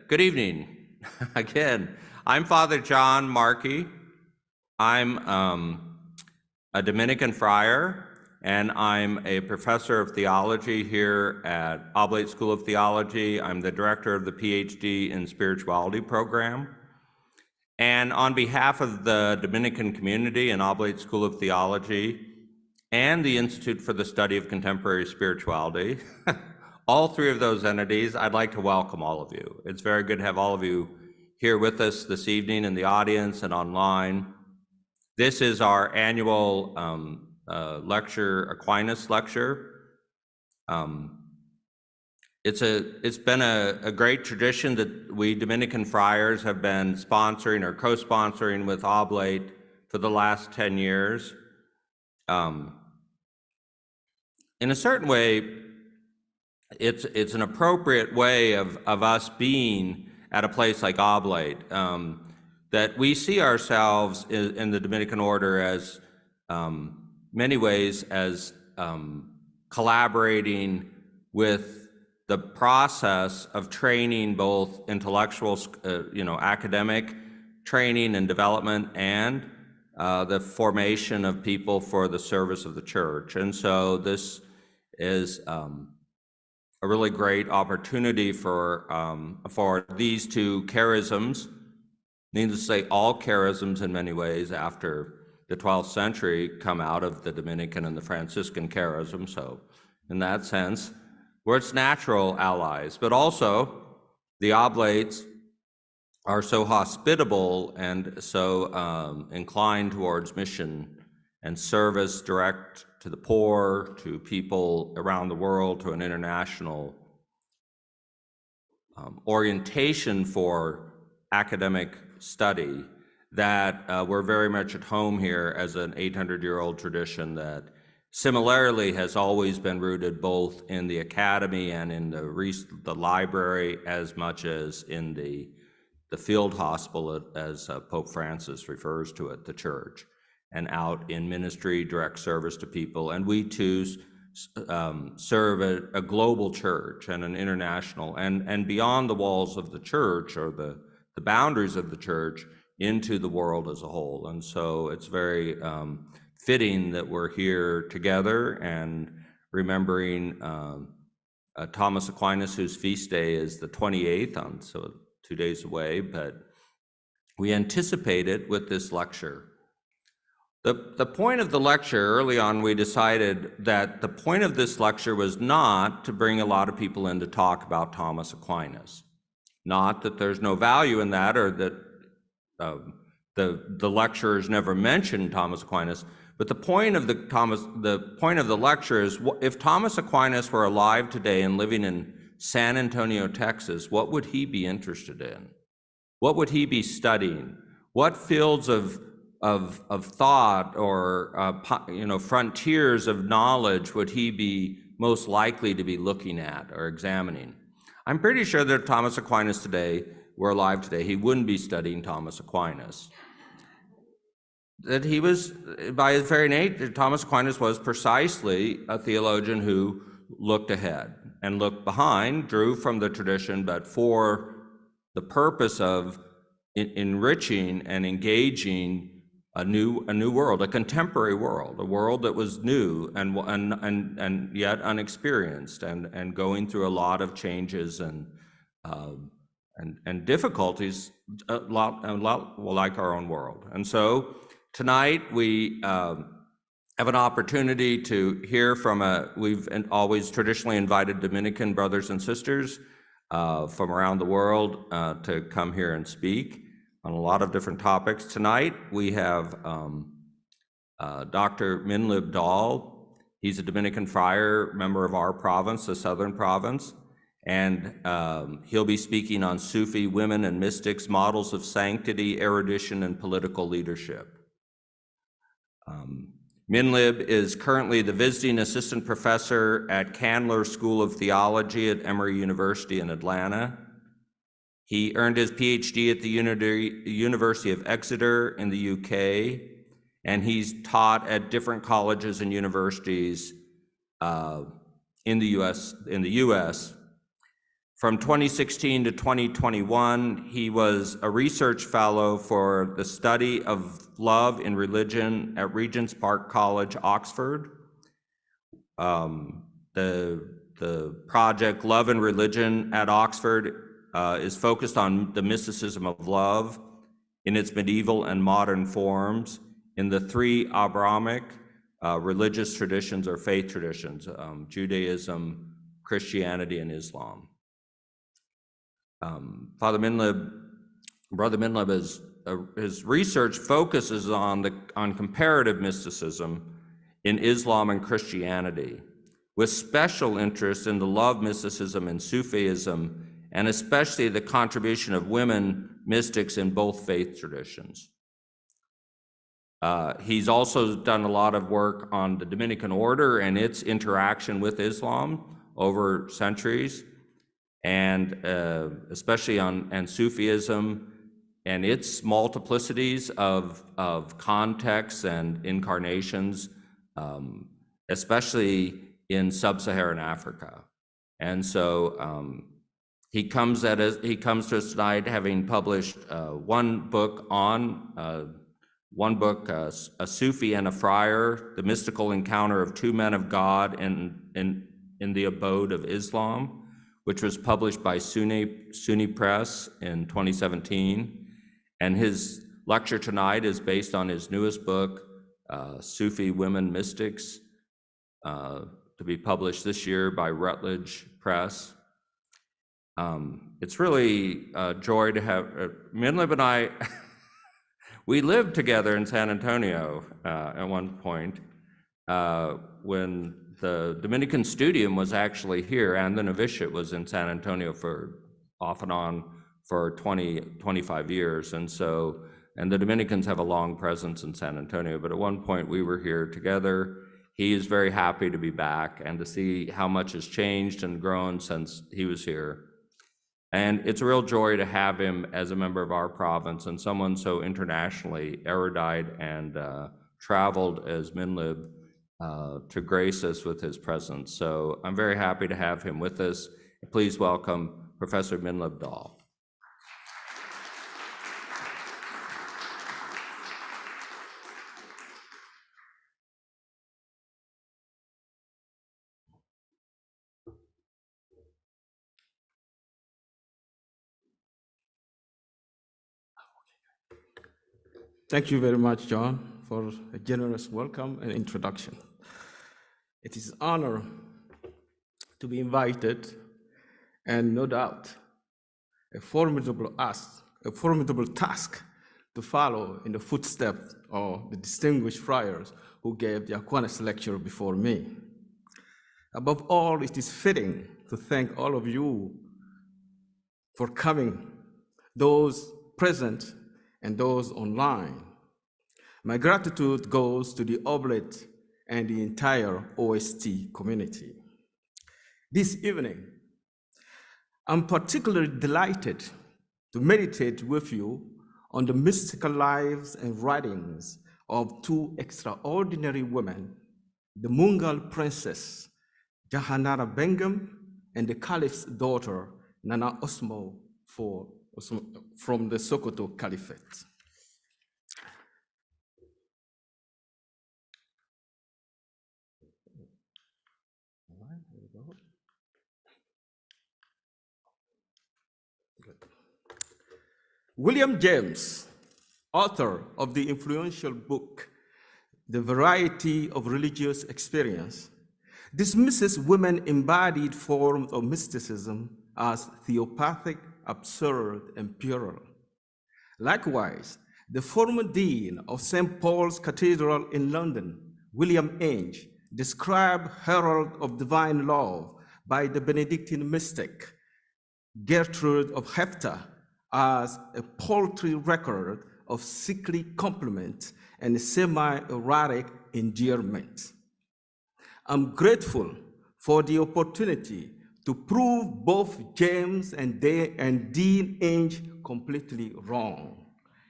Good evening. Again, I'm Father John Markey. I'm a Dominican friar, and I'm a professor of theology here at Oblate School of Theology. I'm the director of the PhD in Spirituality program. And on behalf of the Dominican community and Oblate School of Theology and the Institute for the Study of Contemporary Spirituality, all three of those entities, I'd like to welcome all of you. It's very good to have all of you here with us this evening in the audience and online. This is our annual lecture, Aquinas Lecture. It's been a great tradition that we Dominican friars have been sponsoring or co-sponsoring with Oblate for the last 10 years. In a certain way, it's an appropriate way of us being at a place like Oblate, that we see ourselves in the Dominican order as many ways as collaborating with the process of training both intellectual, academic training and development, and the formation of people for the service of the church. And so this is a really great opportunity for these two charisms. Needless to say, all charisms in many ways after the 12th century come out of the Dominican and the Franciscan charism. So in that sense, we're its natural allies, but also the Oblates are so hospitable and so inclined towards mission and service direct to the poor, to people around the world, to an international orientation for academic study, that we're very much at home here as an 800-year-old tradition that similarly has always been rooted both in the academy and in the library, as much as in the field hospital, as Pope Francis refers to it, the church, and out in ministry, direct service to people. And we too serve a global church and an international, and beyond the walls of the church or the boundaries of the church into the world as a whole. And so it's very fitting that we're here together and remembering Thomas Aquinas, whose feast day is the 28th, so 2 days away, but we anticipate it with this lecture. The point of the lecture, early on, we decided that the point of this lecture was not to bring a lot of people in to talk about Thomas Aquinas. Not that there's no value in that, or that the lecturers never mentioned Thomas Aquinas, but the point of the lecture is, if Thomas Aquinas were alive today and living in San Antonio, Texas, what would he be interested in? What would he be studying? What fields of thought or frontiers of knowledge would he be most likely to be looking at or examining? I'm pretty sure that if Thomas Aquinas were alive today, he wouldn't be studying Thomas Aquinas. That he was, by his very nature, Thomas Aquinas was precisely a theologian who looked ahead and looked behind, drew from the tradition, but for the purpose of enriching and engaging a new world, a contemporary world, a world that was new and yet unexperienced, and going through a lot of changes and difficulties, a lot like our own world. And so tonight we have an opportunity to hear from we've always traditionally invited Dominican brothers and sisters from around the world to come here and speak on a lot of different topics. Tonight we have Dr. Minlib Dallh. He's a Dominican friar, member of our province, the Southern Province, and he'll be speaking on Sufi women and mystics, models of sanctity, erudition, and political leadership. Minlib is currently the visiting assistant professor at Candler School of Theology at Emory University in Atlanta. He earned his PhD at the University of Exeter in the UK, and he's taught at different colleges and universities in the US. From 2016 to 2021, he was a research fellow for the study of love in religion at Regent's Park College, Oxford. The project Love and Religion at Oxford is focused on the mysticism of love in its medieval and modern forms in the three Abrahamic religious traditions or faith traditions, Judaism, Christianity, and Islam. Brother Minlib, his research focuses on comparative mysticism in Islam and Christianity, with special interest in the love mysticism in Sufism, and especially the contribution of women mystics in both faith traditions. He's also done a lot of work on the Dominican order and its interaction with Islam over centuries, and especially on Sufism and its multiplicities of contexts and incarnations, especially in sub-Saharan Africa. And so he comes to us tonight having published one book, A Sufi and a Friar, the mystical encounter of two men of God in the abode of Islam, which was published by SUNY Press in 2017. And his lecture tonight is based on his newest book, Sufi Women Mystics, to be published this year by Routledge Press. It's really a joy to have, Minlib and I, we lived together in San Antonio at one point when the Dominican Studium was actually here, and the novitiate was in San Antonio for off and on for 25 years. And the Dominicans have a long presence in San Antonio, but at one point we were here together. He is very happy to be back and to see how much has changed and grown since he was here. And it's a real joy to have him as a member of our province and someone so internationally erudite and traveled as Minlib to grace us with his presence. So I'm very happy to have him with us. Please welcome Professor Minlib Dallh. Thank you very much, John, for a generous welcome and introduction. It is an honor to be invited, and no doubt a formidable task to follow in the footsteps of the distinguished friars who gave the Aquinas Lecture before me. Above all, it is fitting to thank all of you for coming, those present and those online. My gratitude goes to the Oblate and the entire OST community. This evening, I'm particularly delighted to meditate with you on the mystical lives and writings of two extraordinary women, the Mughal princess, Jahanara Begum, and the Caliph's daughter, Nana Asma from the Sokoto Caliphate. William James, author of the influential book, The Variety of Religious Experience, dismisses women-embodied forms of mysticism as theopathic, absurd, and puerile. Likewise, the former dean of St. Paul's Cathedral in London, William Inge, described Herald of Divine Love by the Benedictine mystic Gertrude of Hefta as a paltry record of sickly compliment and semi-erotic endearment. I'm grateful for the opportunity to prove both James and Dean Inge completely wrong.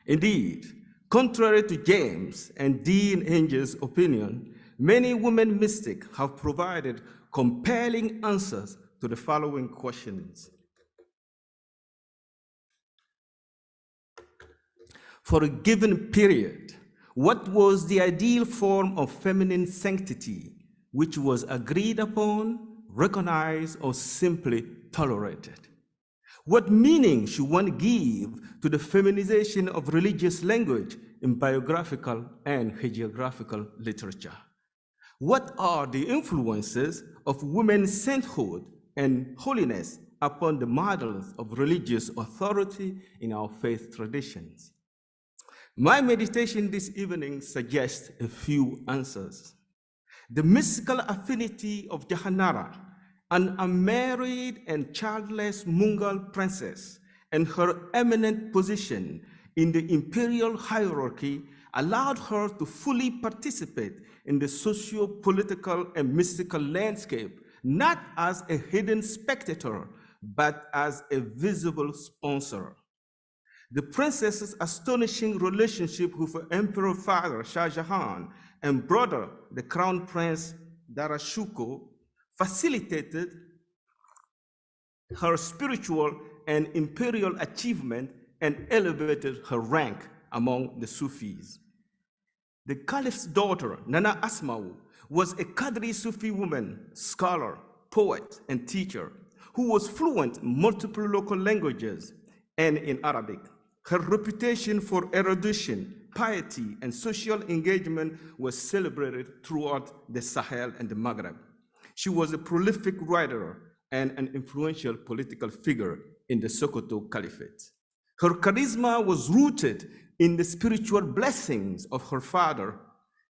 Indeed, contrary to James and Dean Inge's opinion, many women mystics have provided compelling answers to the following questions. for a given period, what was the ideal form of feminine sanctity, which was agreed upon, recognized, or simply tolerated? What meaning should one give to the feminization of religious language in biographical and hagiographical literature? What are the influences of women's sainthood and holiness upon the models of religious authority in our faith traditions? My meditation this evening suggests a few answers. The mystical affinity of Jahanara, an unmarried and childless Mughal princess, and her eminent position in the imperial hierarchy allowed her to fully participate in the socio-political and mystical landscape, not as a hidden spectator, but as a visible sponsor. The princess's astonishing relationship with her emperor father, Shah Jahan, and brother, the crown prince Darashuko, facilitated her spiritual and imperial achievement and elevated her rank among the Sufis. The caliph's daughter, Nana Asma, was a Qadri Sufi woman, scholar, poet, and teacher who was fluent in multiple local languages and in Arabic. Her reputation for erudition, piety, and social engagement was celebrated throughout the Sahel and the Maghreb. She was a prolific writer and an influential political figure in the Sokoto Caliphate. Her charisma was rooted in the spiritual blessings of her father,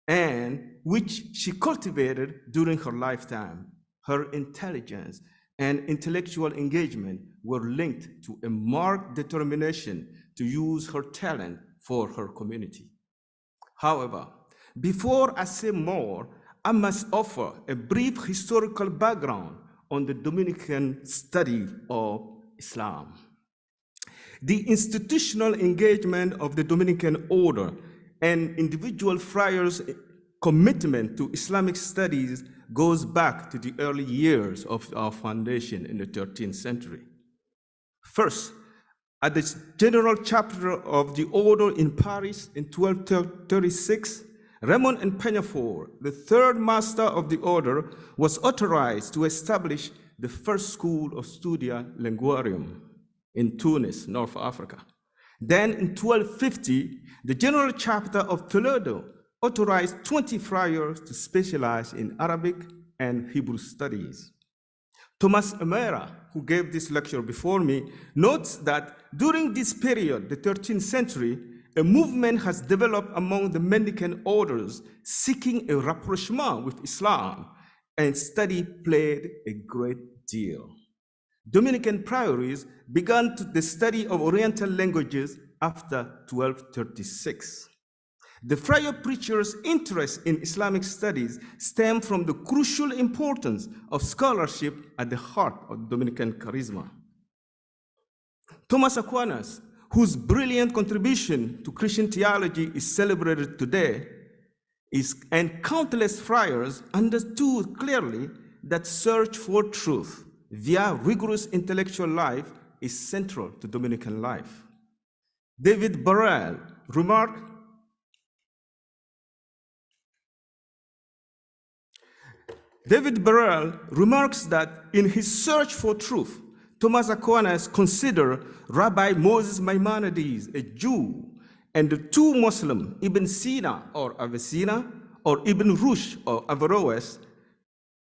and which she cultivated during her lifetime. Her intelligence and intellectual engagement were linked to a marked determination to use her talent for her community. However, before I say more, I must offer a brief historical background on the Dominican study of Islam. The institutional engagement of the Dominican order and individual friars' commitment to Islamic studies goes back to the early years of our foundation in the 13th century. First, at the general chapter of the order in Paris in 1236, Raymond and Peñafort, the third master of the order, was authorized to establish the first school of Studia Linguarum in Tunis, North Africa. Then in 1250, the general chapter of Toledo authorized 20 friars to specialize in Arabic and Hebrew studies. Thomas Amera, who gave this lecture before me, notes that during this period, the 13th century, a movement has developed among the Mendicant orders seeking a rapprochement with Islam, and study played a great deal. Dominican priories began the study of Oriental languages after 1236. The friar preachers' interest in Islamic studies stemmed from the crucial importance of scholarship at the heart of Dominican charisma. Thomas Aquinas, whose brilliant contribution to Christian theology is celebrated today, and countless friars understood clearly that search for truth via rigorous intellectual life is central to Dominican life. David Burrell remarks that in his search for truth, Thomas Aquinas considered Rabbi Moses Maimonides, a Jew, and the two Muslims, Ibn Sina or Avicenna, or Ibn Rushd or Averroes,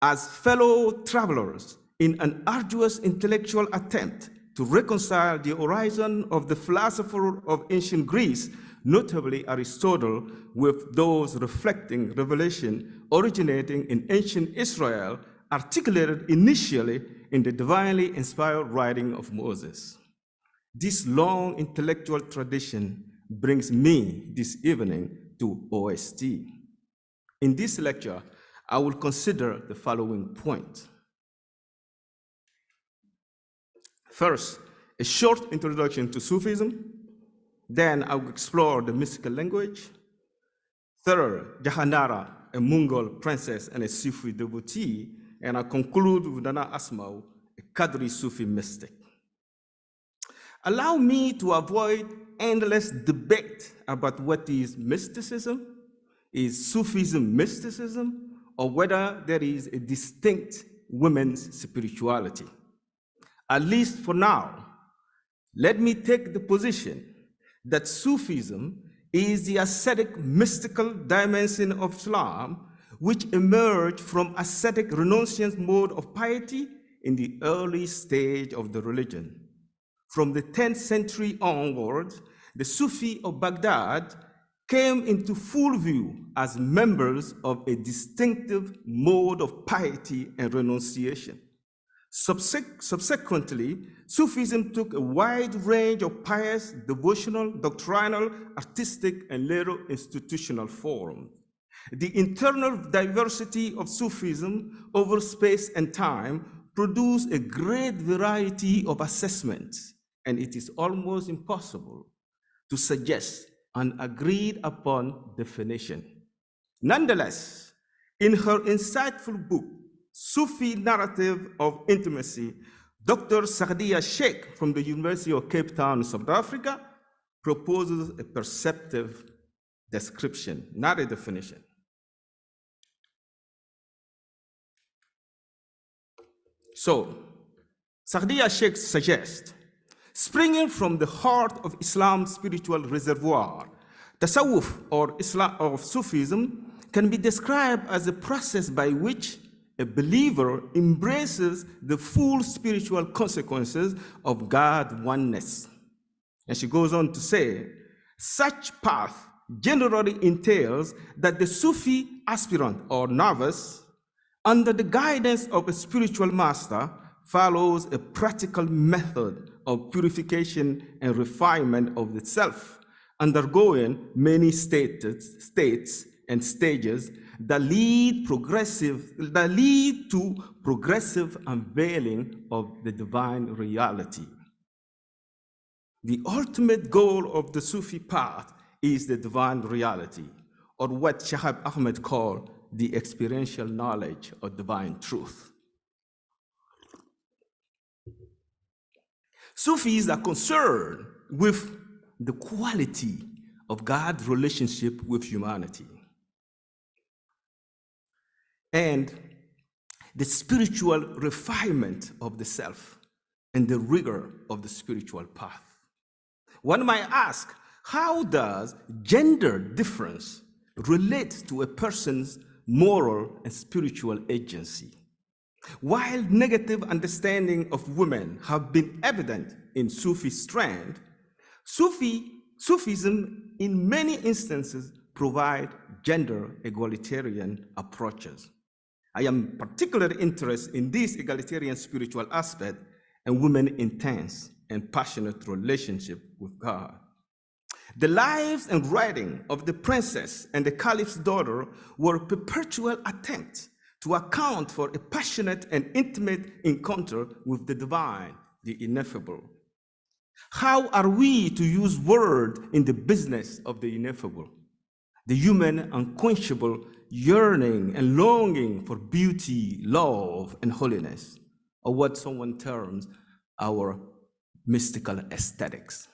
as fellow travelers in an arduous intellectual attempt to reconcile the horizon of the philosophers of ancient Greece, notably Aristotle, with those reflecting revelation originating in ancient Israel, articulated initially in the divinely inspired writing of Moses. This long intellectual tradition brings me this evening to OST. In this lecture, I will consider the following point. First, a short introduction to Sufism. Then I will explore the mystical language. Third, Jahanara, a Mughal princess and a Sufi devotee. And I conclude with Nana Asma, a Qadri Sufi mystic. allow me to avoid endless debate about what is mysticism, is Sufism mysticism, or whether there is a distinct women's spirituality. At least for now, let me take the position that Sufism is the ascetic mystical dimension of Islam, which emerged from ascetic renunciant mode of piety in the early stage of the religion. From the 10th century onwards, the Sufi of Baghdad came into full view as members of a distinctive mode of piety and renunciation. Subsequently, Sufism took a wide range of pious, devotional, doctrinal, artistic, and later institutional forms. The internal diversity of Sufism over space and time produced a great variety of assessments, and it is almost impossible to suggest an agreed upon definition. Nonetheless, in her insightful book, Sufi Narrative of Intimacy, Dr. Saadia Sheikh from the University of Cape Town, South Africa, proposes a perceptive description, not a definition. So, Saadia Sheikh suggests, springing from the heart of Islam's spiritual reservoir, tasawwuf or Islam of Sufism can be described as a process by which a believer embraces the full spiritual consequences of God oneness. And she goes on to say, such path generally entails that the Sufi aspirant or novice, under the guidance of a spiritual master, follows a practical method of purification and refinement of the self, undergoing many states and stages that lead to progressive unveiling of the divine reality. The ultimate goal of the Sufi path is the divine reality, or what Shahab Ahmed called the experiential knowledge of divine truth. Sufis are concerned with the quality of God's relationship with humanity and the spiritual refinement of the self and the rigor of the spiritual path. One might ask, how does gender difference relate to a person's moral and spiritual agency? While negative understanding of women have been evident in Sufi strand, Sufism in many instances provide gender egalitarian approaches. I am particularly interested in this egalitarian spiritual aspect and women's intense and passionate relationship with God. The lives and writing of the princess and the caliph's daughter were a perpetual attempt to account for a passionate and intimate encounter with the divine, the ineffable. How are we to use words in the business of the ineffable? The human unquenchable yearning and longing for beauty, love, and holiness, or what someone terms our mystical aesthetics.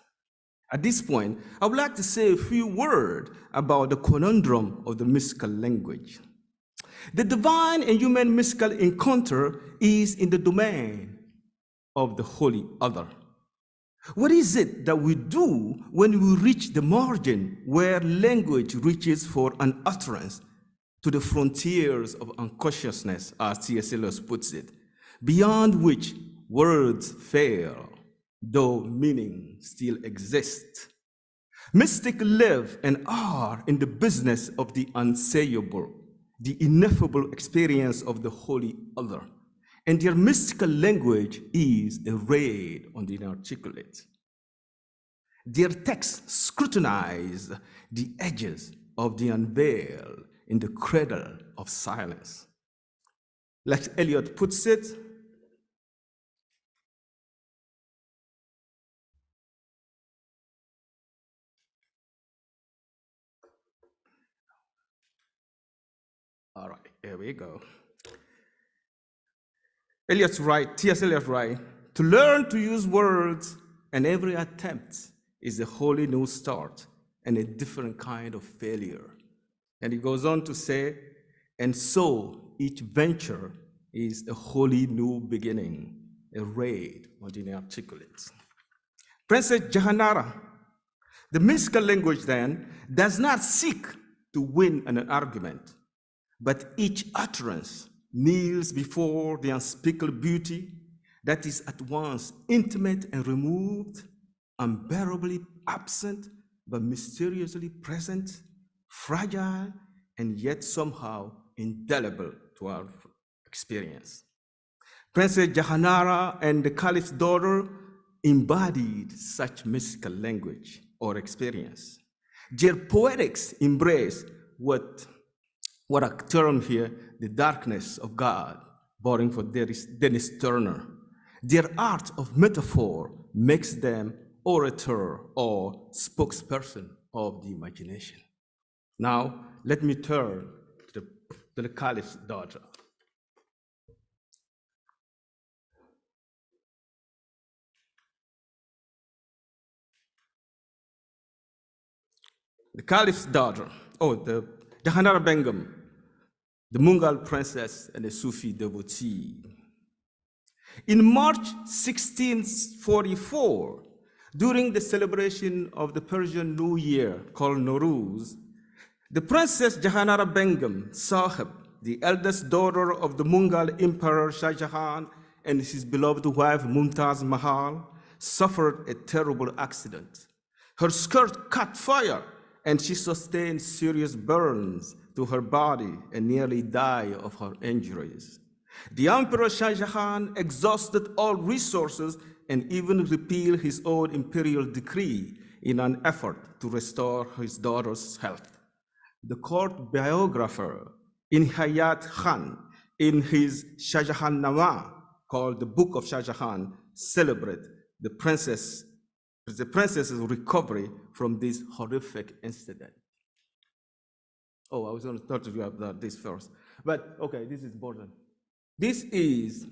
At this point, I would like to say a few words about the conundrum of the mystical language. The divine and human mystical encounter is in the domain of the holy other. What is it that we do when we reach the margin where language reaches for an utterance to the frontiers of unconsciousness, as C.S. Lewis puts it, beyond which words fail, though meaning still exists? Mystics live and are in the business of the unsayable, the ineffable experience of the holy other, and their mystical language is a raid on the inarticulate. Their texts scrutinize the edges of the unveiled in the cradle of silence. Like Eliot puts it, all right, here we go. Elliots Right, T.S. Elliots Right, to learn to use words and every attempt is a wholly new start and a different kind of failure. And he goes on to say, and so each venture is a wholly new beginning, a raid on the inarticulate. Princess Jahanara, the mystical language then does not seek to win an argument, but each utterance kneels before the unspeakable beauty that is at once intimate and removed, unbearably absent, but mysteriously present, fragile, and yet somehow indelible to our experience. Princess Jahanara and the Caliph's daughter embodied such mystical language or experience. Their poetics embrace what I term here the darkness of God, borrowing from Dennis Turner. Their art of metaphor makes them orator or spokesperson of the imagination. Now, let me turn to the Caliph's daughter. The Caliph's daughter, the Jahanara Begum, the Mughal princess and a Sufi devotee. In March 1644, during the celebration of the Persian New Year called Nowruz, the Princess Jahanara Begum Sahib, the eldest daughter of the Mughal Emperor Shah Jahan and his beloved wife Mumtaz Mahal, suffered a terrible accident. Her skirt caught fire and she sustained serious burns to her body and nearly died of her injuries. The Emperor Shah Jahan exhausted all resources and even repealed his own imperial decree in an effort to restore his daughter's health. The court biographer Inayat Khan, in his Shah Jahan Nama, called the Book of Shah Jahan, celebrate the princess's recovery from this horrific incident. I was going to talk to you about this first, but okay, this is important. This is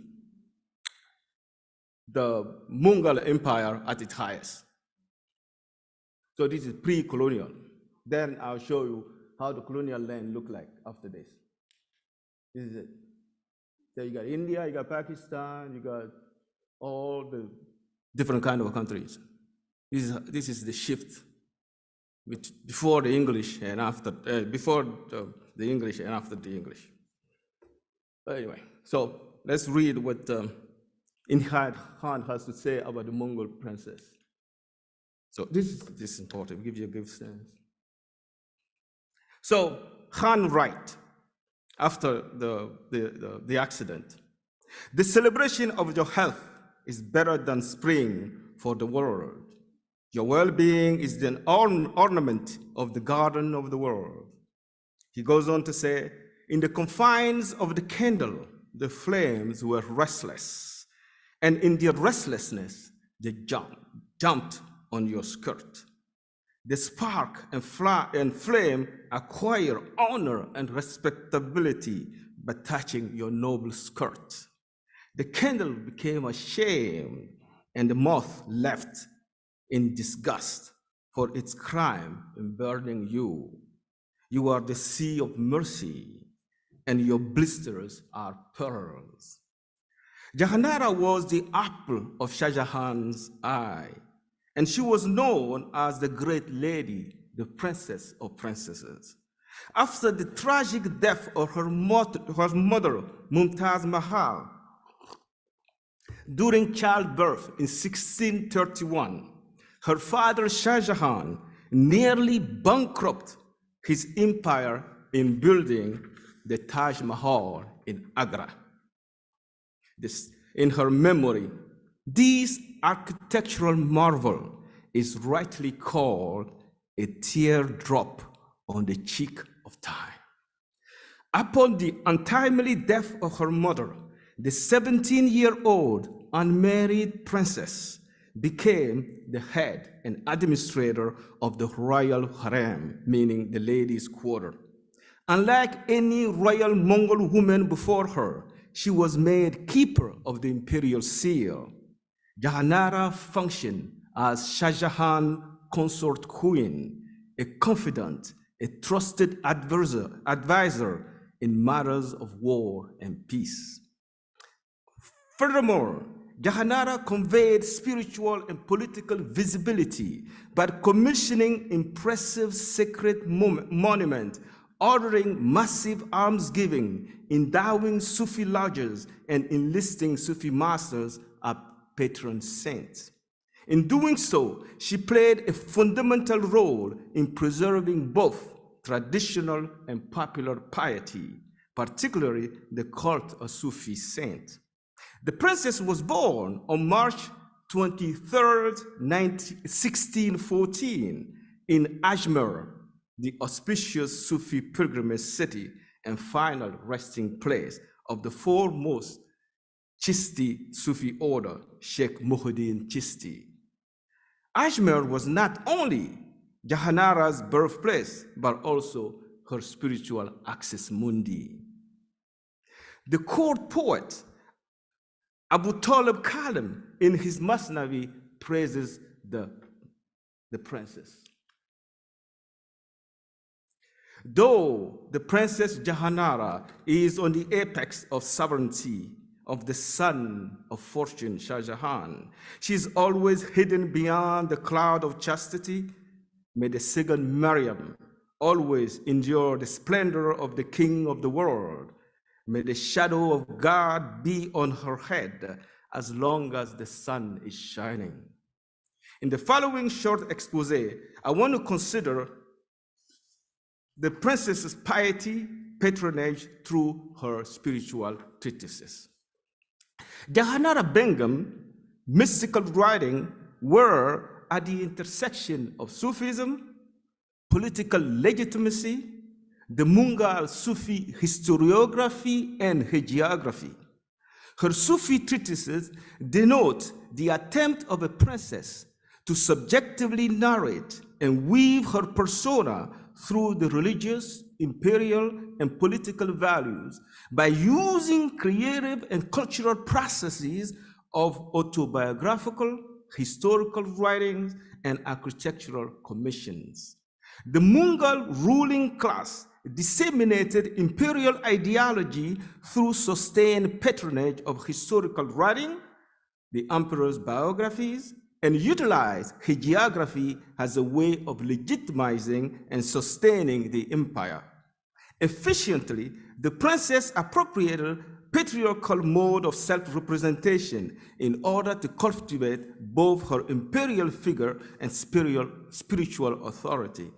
the Mughal Empire at its highest. So this is pre-colonial. Then I'll show you how the colonial land looked like after this. This is it. So you got India, you got Pakistan, you got all the different kind of countries. This is the shift before the English and after, before the English and after the English. But anyway, so let's read what Inayat Khan has to say about the Mongol princess. So this is important, give you a good sense. So Khan writes, after the accident, the celebration of your health is better than spring for the world. Your well-being is the ornament of the garden of the world. He goes on to say, in the confines of the candle, the flames were restless, and in their restlessness, they jumped on your skirt. The spark and flame acquire honor and respectability by touching your noble skirt. The candle became ashamed, and the moth left in disgust for its crime in burning you. You are the sea of mercy, and your blisters are pearls. Jahanara was the apple of Shah Jahan's eye, and she was known as the great lady, the princess of princesses. After the tragic death of her mother, Mumtaz Mahal, during childbirth in 1631, her father Shah Jahan nearly bankrupted his empire in building the Taj Mahal in Agra. In her memory, this architectural marvel is rightly called a teardrop on the cheek of time. Upon the untimely death of her mother, the 17-year-old unmarried princess became the head and administrator of the royal harem, meaning the ladies' quarter. Unlike any royal Mongol woman before her, she was made keeper of the imperial seal. Jahanara functioned as Shah Jahan consort queen, a confidant, a trusted advisor in matters of war and peace. Furthermore, Jahanara conveyed spiritual and political visibility by commissioning impressive sacred monuments, ordering massive almsgiving, endowing Sufi lodges, and enlisting Sufi masters as patron saints. In doing so, she played a fundamental role in preserving both traditional and popular piety, particularly the cult of Sufi saints. The princess was born on March 23rd, 1614 in Ajmer, the auspicious Sufi pilgrimage city and final resting place of the foremost Chishti Sufi order, Sheikh Muhyiddin Chishti. Ajmer was not only Jahanara's birthplace, but also her spiritual axis mundi. The court poet Abu Talib Kalim, in his Masnavi, praises the princess. Though the Princess Jahanara is on the apex of sovereignty of the son of fortune, Shah Jahan, she is always hidden beyond the cloud of chastity. May the second Maryam always endure the splendor of the King of the world. May the shadow of God be on her head as long as the sun is shining. In the following short expose, I want to consider the princess's piety, patronage through her spiritual treatises. Jahanara Begum, mystical writing, were at the intersection of Sufism, political legitimacy, the Mungal Sufi historiography and hagiography. Her Sufi treatises denote the attempt of a princess to subjectively narrate and weave her persona through the religious, imperial, and political values by using creative and cultural processes of autobiographical, historical writings, and architectural commissions. The Mungal ruling class disseminated imperial ideology through sustained patronage of historical writing, the emperor's biographies, and utilized hagiography as a way of legitimizing and sustaining the empire. Efficiently, the princess appropriated patriarchal mode of self-representation in order to cultivate both her imperial figure and spiritual authority.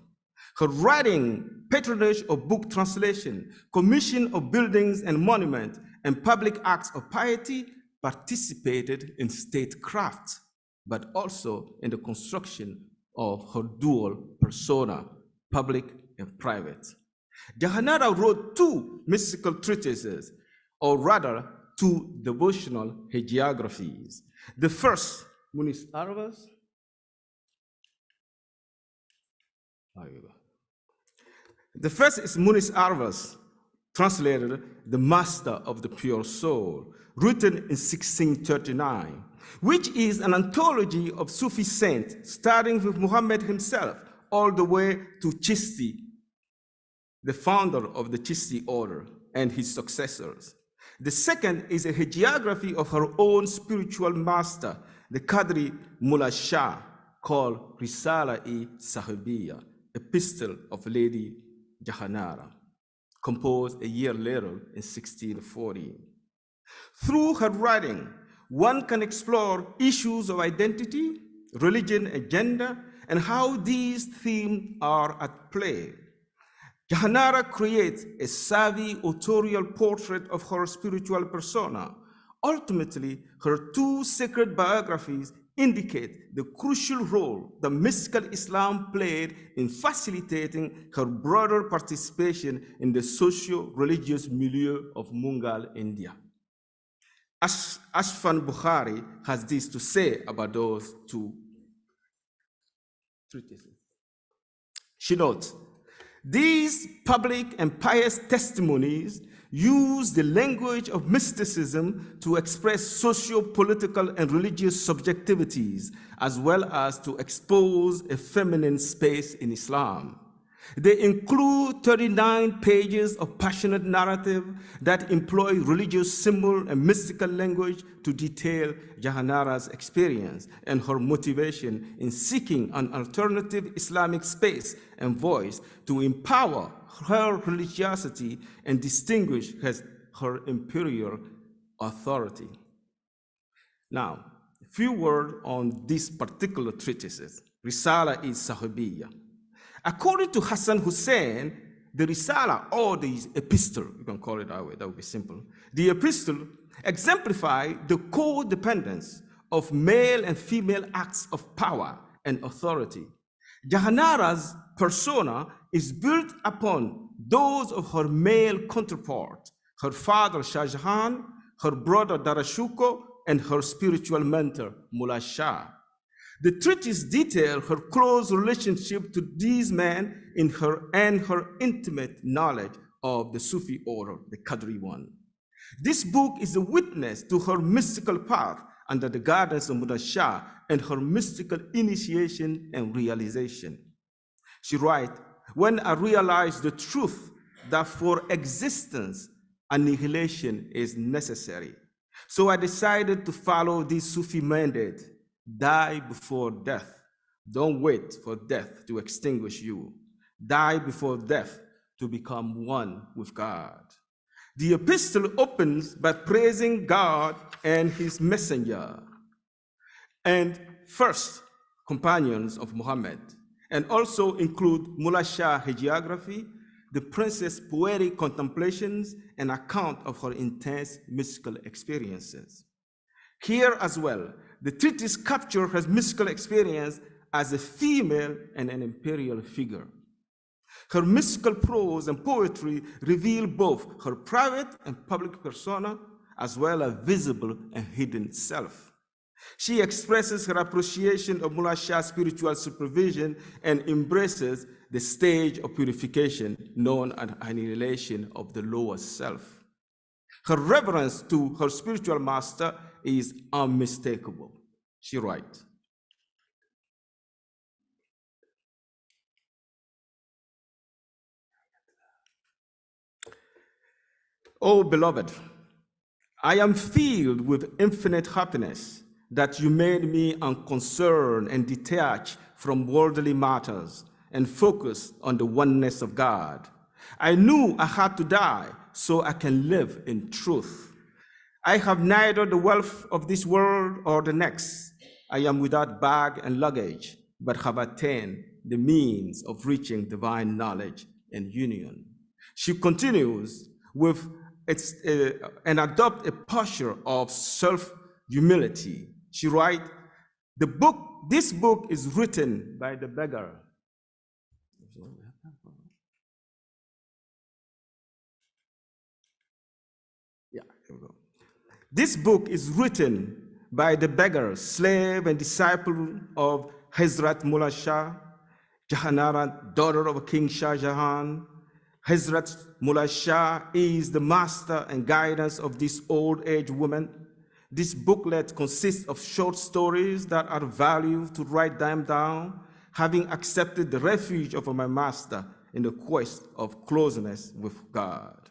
Her writing, patronage of book translation, commission of buildings and monuments, and public acts of piety participated in statecraft, but also in the construction of her dual persona, public and private. Jahanara wrote two mystical treatises, or rather, two devotional hagiographies. The first, Munis Arvas. The first is Munis Arvas, translated The Master of the Pure Soul, written in 1639, which is an anthology of Sufi saints, starting with Muhammad himself, all the way to Chishti, the founder of the Chishti order, and his successors. The second is a hagiography of her own spiritual master, the Qadri Mullah Shah, called Risala-i Sahibiya, Epistle of Lady Jahanara, composed a year later in 1640. Through her writing, one can explore issues of identity, religion, and gender, and how these themes are at play. Jahanara creates a savvy authorial portrait of her spiritual persona. Ultimately, her two sacred biographies indicate the crucial role that mystical Islam played in facilitating her broader participation in the socio-religious milieu of Mungal India. Ashfan Bukhari has this to say about those two treatises. She notes, These public and pious testimonies use the language of mysticism to express socio-political and religious subjectivities, as well as to expose a feminine space in Islam. They include 39 pages of passionate narrative that employ religious symbol and mystical language to detail Jahanara's experience and her motivation in seeking an alternative Islamic space and voice to empower her religiosity and distinguish her imperial authority. Now, a few words on these particular treatises. Risala is Sahibiya. According to Hassan Hussein, the Risala, or the epistle, you can call it that way, that would be simple. The epistle exemplify the codependence of male and female acts of power and authority. Jahanara's persona is built upon those of her male counterpart, her father Shah Jahan, her brother Darashuko, and her spiritual mentor Mullah Shah. The treatise details her close relationship to these men and her intimate knowledge of the Sufi order, the Qadri one. This book is a witness to her mystical path under the guidance of Mullah Shah and her mystical initiation and realization. She writes, "When I realized the truth that for existence, annihilation is necessary, so I decided to follow this Sufi mandate. Die before death. Don't wait for death to extinguish you. Die before death to become one with God." The epistle opens by praising God and his messenger and first companions of Muhammad, and also include Mullah Shah hagiography, the princess' poetic contemplations, and account of her intense mystical experiences. Here as well, the treatise captures her mystical experience as a female and an imperial figure. Her mystical prose and poetry reveal both her private and public persona, as well as visible and hidden self. She expresses her appreciation of Mullah Shah's spiritual supervision and embraces the stage of purification known as annihilation of the lower self. Her reverence to her spiritual master is unmistakable. She writes, "Oh, beloved, I am filled with infinite happiness that you made me unconcerned and detached from worldly matters and focused on the oneness of God. I knew I had to die so I can live in truth. I have neither the wealth of this world or the next. I am without bag and luggage, but have attained the means of reaching divine knowledge and union." She continues with and adopt a posture of self-humility. She writes, this book is written by the beggar. Yeah, here we go. This book is written by the beggar, slave, and disciple of Hazrat Mullah Shah, Jahanara, daughter of King Shah Jahan. Hazrat Mullah Shah is the master and guidance of this old age woman. This booklet consists of short stories that are valued to write them down, having accepted the refuge of my master in the quest of closeness with God.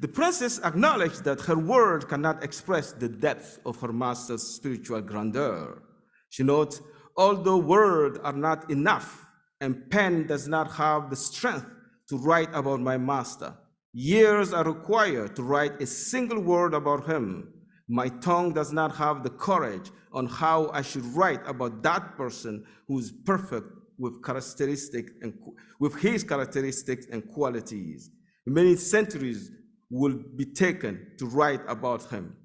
The princess acknowledged that her words cannot express the depth of her master's spiritual grandeur. She notes, "Although words are not enough and pen does not have the strength to write about my master, years are required to write a single word about him. My tongue does not have the courage on how I should write about that person who is perfect with his characteristics and qualities. Many centuries will be taken to write about him."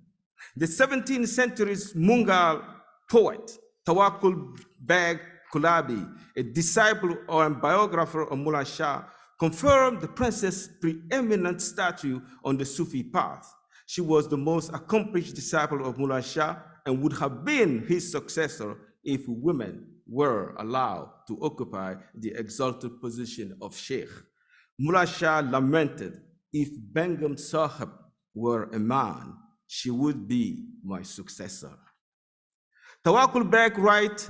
The 17th century's Mughal poet, Tawakkul Beg Kulabi, a disciple and biographer of Mullah Shah, confirmed the princess' preeminent stature on the Sufi path. She was the most accomplished disciple of Mullah Shah and would have been his successor if women were allowed to occupy the exalted position of sheikh. Mullah Shah lamented, if Begum Sahib were a man, she would be my successor. Tawakkul Beg writes,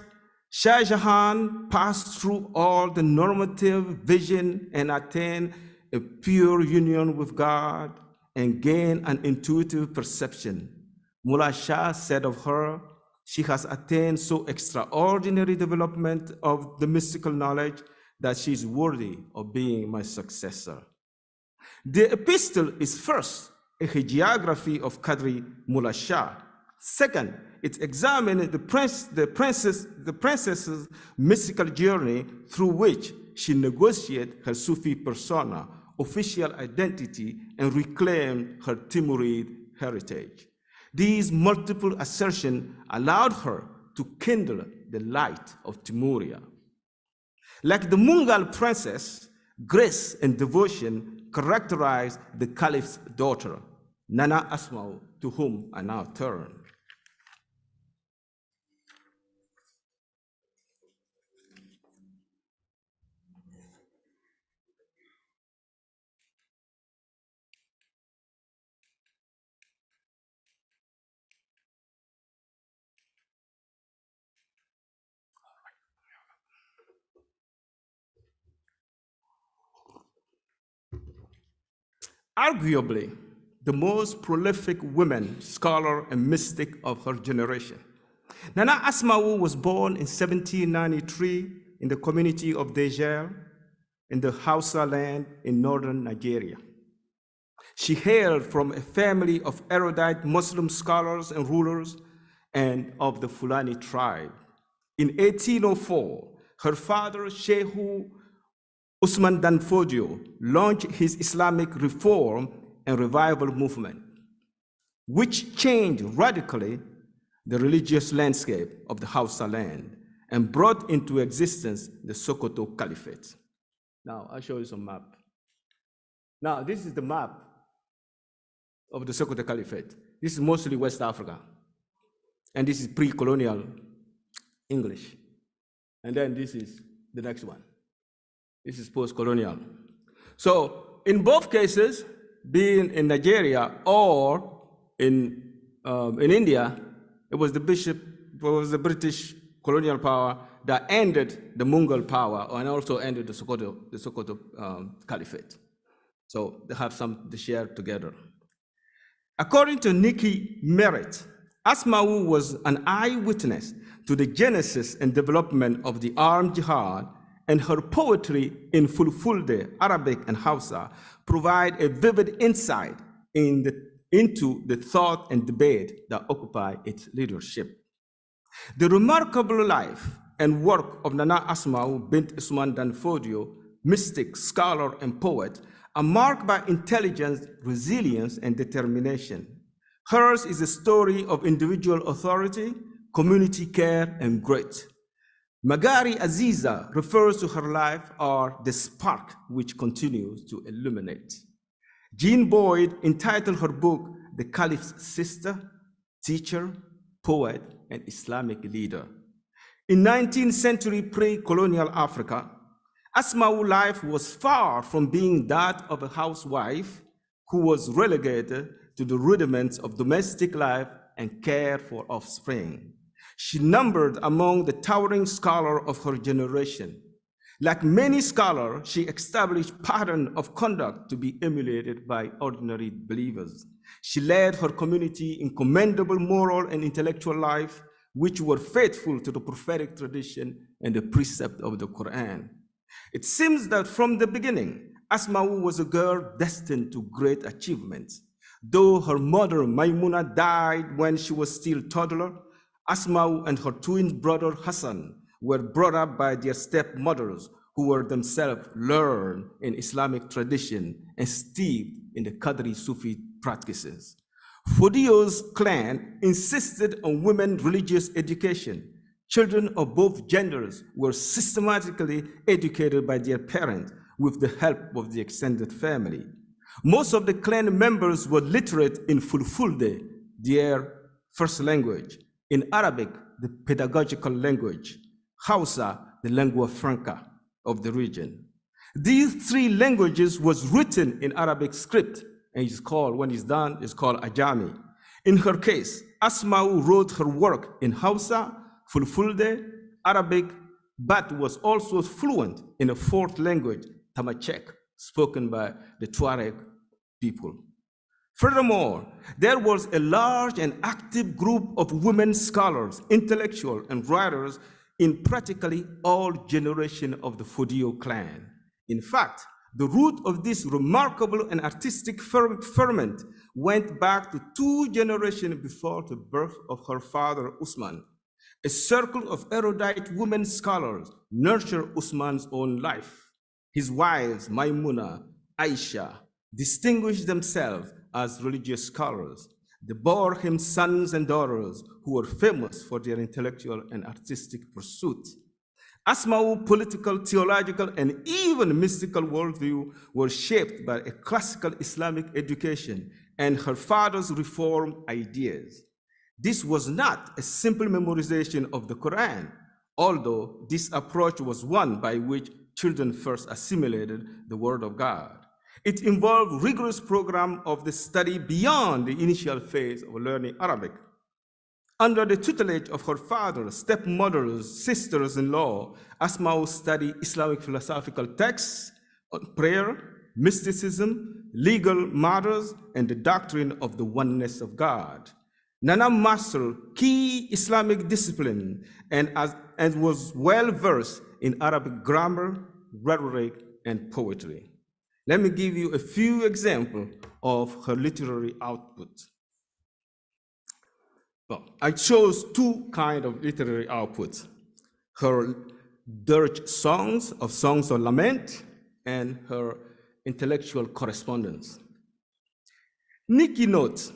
Shah Jahan passed through all the normative vision and attained a pure union with God and gained an intuitive perception. Mullah Shah said of her, she has attained so extraordinary development of the mystical knowledge that she is worthy of being my successor. The epistle is first a hagiography of Qadri Mullah Shah. Second, it examines the princess's mystical journey through which she negotiated her Sufi persona, official identity, and reclaimed her Timurid heritage. These multiple assertions allowed her to kindle the light of Timuria. Like the Mughal princess, grace and devotion characterized the caliph's daughter, Nana Asma, to whom I now turn. Arguably, the most prolific woman scholar and mystic of her generation. Nana Asma'u was born in 1793 in the community of Dejer in the Hausa land in northern Nigeria. She hailed from a family of erudite Muslim scholars and rulers and of the Fulani tribe. In 1804, her father, Shehu Usman Dan Fodio, launched his Islamic reform and revival movement, which changed radically the religious landscape of the Hausa land and brought into existence the Sokoto Caliphate. Now, I'll show you some map. Now, this is the map of the Sokoto Caliphate. This is mostly West Africa. And this is pre-colonial English. And then this is the next one. This is post-colonial. So in both cases, being in Nigeria or in India, it was the British colonial power that ended the Mughal power and also ended the Sokoto Caliphate. So they have some to share together. According to Nikki Merritt, Asma'u was an eyewitness to the genesis and development of the armed jihad, and her poetry in Fulfulde, Arabic, and Hausa provide a vivid insight into the thought and debate that occupy its leadership. The remarkable life and work of Nana Asma'u bint Usman Dan Fodio, mystic, scholar, and poet, are marked by intelligence, resilience, and determination. Hers is a story of individual authority, community care, and grit. Magari Aziza refers to her life as the spark which continues to illuminate. Jean Boyd entitled her book, The Caliph's Sister, Teacher, Poet, and Islamic Leader. In 19th century pre-colonial Africa, Asma'u's life was far from being that of a housewife who was relegated to the rudiments of domestic life and care for offspring. She numbered among the towering scholars of her generation. Like many scholars, she established a pattern of conduct to be emulated by ordinary believers. She led her community in commendable moral and intellectual life, which were faithful to the prophetic tradition and the precept of the Quran. It seems that from the beginning, Asma'u was a girl destined to great achievements. Though her mother, Maimuna, died when she was still a toddler, Asma'u and her twin brother Hassan were brought up by their stepmothers, who were themselves learned in Islamic tradition and steeped in the Qadri Sufi practices. Fodio's clan insisted on women's religious education. Children of both genders were systematically educated by their parents with the help of the extended family. Most of the clan members were literate in Fulfulde, their first language, in Arabic, the pedagogical language, Hausa, the lingua franca of the region. These three languages was written in Arabic script, and it's called, when it's done, it's called Ajami. In her case, Asma wrote her work in Hausa, Fulfulde, Arabic, but was also fluent in a fourth language, Tamashek, spoken by the Tuareg people. Furthermore, there was a large and active group of women scholars, intellectuals, and writers in practically all generations of the Fodio clan. In fact, the root of this remarkable and artistic ferment went back to 2 generations before the birth of her father, Usman. A circle of erudite women scholars nurtured Usman's own life. His wives, Maimuna, Aisha, distinguished themselves as religious scholars. They bore him sons and daughters who were famous for their intellectual and artistic pursuits. Asma's political, theological, and even mystical worldview were shaped by a classical Islamic education and her father's reform ideas. This was not a simple memorization of the Quran, although this approach was one by which children first assimilated the word of God. It involved rigorous program of the study beyond the initial phase of learning Arabic. Under the tutelage of her father, stepmothers, sisters-in-law, Asma studied Islamic philosophical texts, prayer, mysticism, legal matters, and the doctrine of the oneness of God. Nana mastered key Islamic discipline and was well-versed in Arabic grammar, rhetoric, and poetry. Let me give you a few examples of her literary output. Well, I chose 2 kinds of literary outputs: her dirge songs of lament, and her intellectual correspondence. Nikki notes,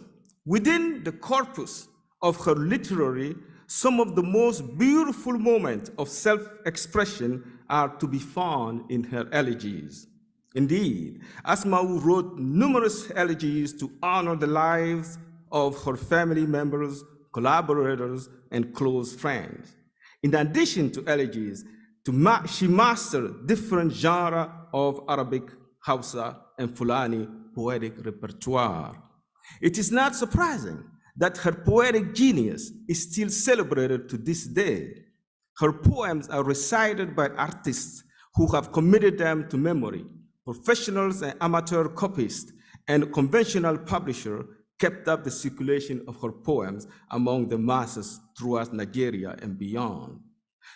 within the corpus of her literary, some of the most beautiful moments of self-expression are to be found in her elegies. Indeed, Asma wrote numerous elegies to honor the lives of her family members, collaborators, and close friends. In addition to elegies, she mastered different genres of Arabic, Hausa, and Fulani poetic repertoire. It is not surprising that her poetic genius is still celebrated to this day. Her poems are recited by artists who have committed them to memory. Professionals and amateur copyists and conventional publishers kept up the circulation of her poems among the masses throughout Nigeria and beyond.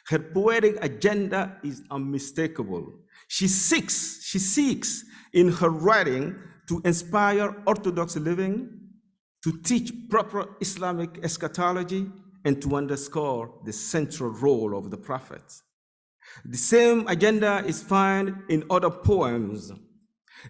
Her poetic agenda is unmistakable. She seeks in her writing to inspire orthodox living, to teach proper Islamic eschatology, and to underscore the central role of the prophets. The same agenda is found in other poems.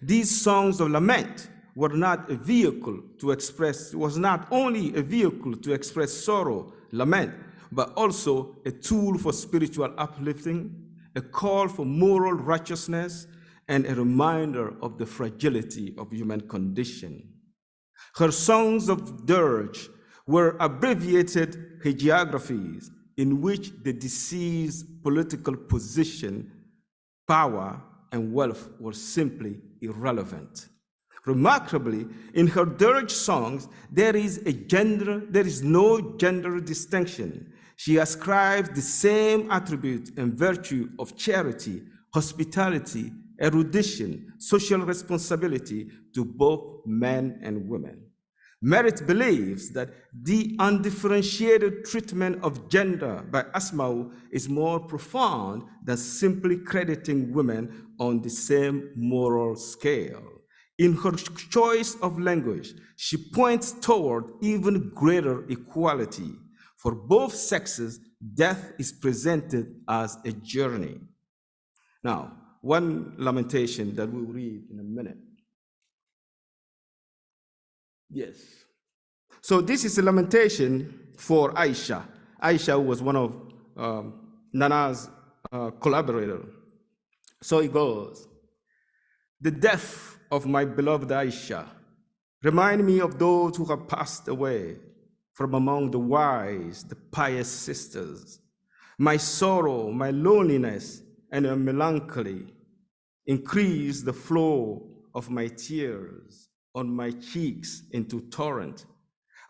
These songs of lament were not a vehicle to express, was not only a vehicle to express sorrow, lament, but also a tool for spiritual uplifting, a call for moral righteousness, and a reminder of the fragility of human condition. Her songs of dirge were abbreviated hagiographies in which the deceased's political position, power, and wealth were simply irrelevant. Remarkably, in her dirge songs, there is no gender distinction. She ascribes the same attribute and virtue of charity, hospitality, erudition, social responsibility to both men and women. Merit believes that the undifferentiated treatment of gender by Asma is more profound than simply crediting women on the same moral scale. In her choice of language, she points toward even greater equality. For both sexes, death is presented as a journey. Now, one lamentation that we'll read in a minute. Yes. So this is a lamentation for Aisha. Aisha was one of Nana's collaborators. So it goes. The death of my beloved Aisha remind me of those who have passed away from among the wise, the pious sisters. My sorrow, my loneliness, and a melancholy increase the flow of my tears on my cheeks into torrent.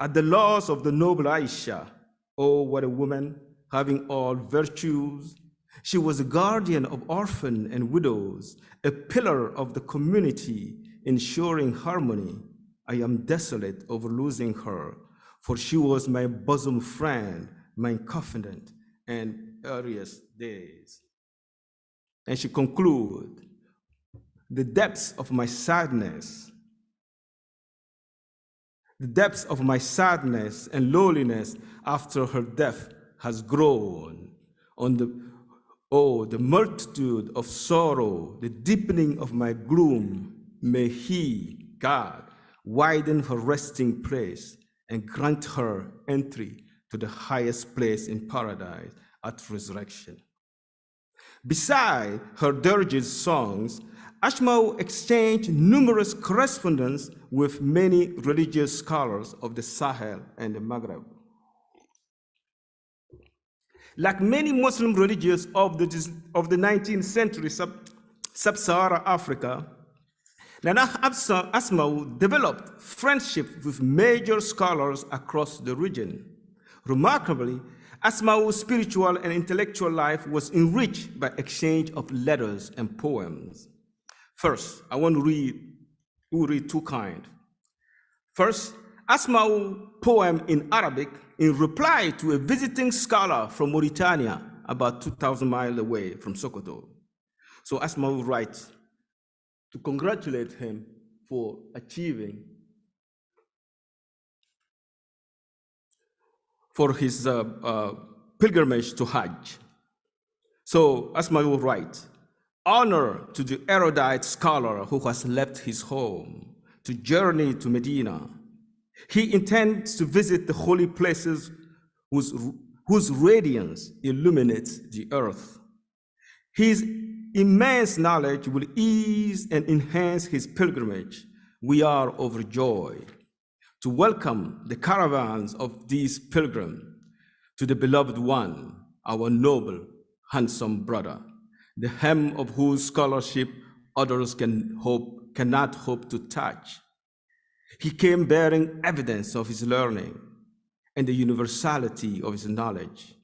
At the loss of the noble Aisha, oh, what a woman, having all virtues. She was a guardian of orphans and widows, a pillar of the community, ensuring harmony. I am desolate over losing her, for she was my bosom friend, my confidant, and earliest days. And she concludes, the depths of my sadness and loneliness after her death has grown on the multitude of sorrow, the deepening of my gloom. May he, God, widen her resting place and grant her entry to the highest place in paradise at resurrection. Beside her dirges songs, Asma exchanged numerous correspondence with many religious scholars of the Sahel and the Maghreb. Like many Muslim religions of the 19th century sub-Saharan Africa, Nana Asma developed friendship with major scholars across the region. Remarkably, Asma's spiritual and intellectual life was enriched by exchange of letters and poems. First, I want to read two kinds. First, Asma's poem in Arabic in reply to a visiting scholar from Mauritania, about 2,000 miles away from Sokoto. So Asma will write to congratulate him for achieving, for his pilgrimage to Hajj. So Asma will write, honor to the erudite scholar who has left his home to journey to Medina. He intends to visit the holy places whose radiance illuminates the earth. His immense knowledge will ease and enhance his pilgrimage. We are overjoyed to welcome the caravans of these pilgrims to the beloved one, our noble, handsome brother, the hem of whose scholarship others cannot hope to touch. He came bearing evidence of his learning and the universality of his knowledge.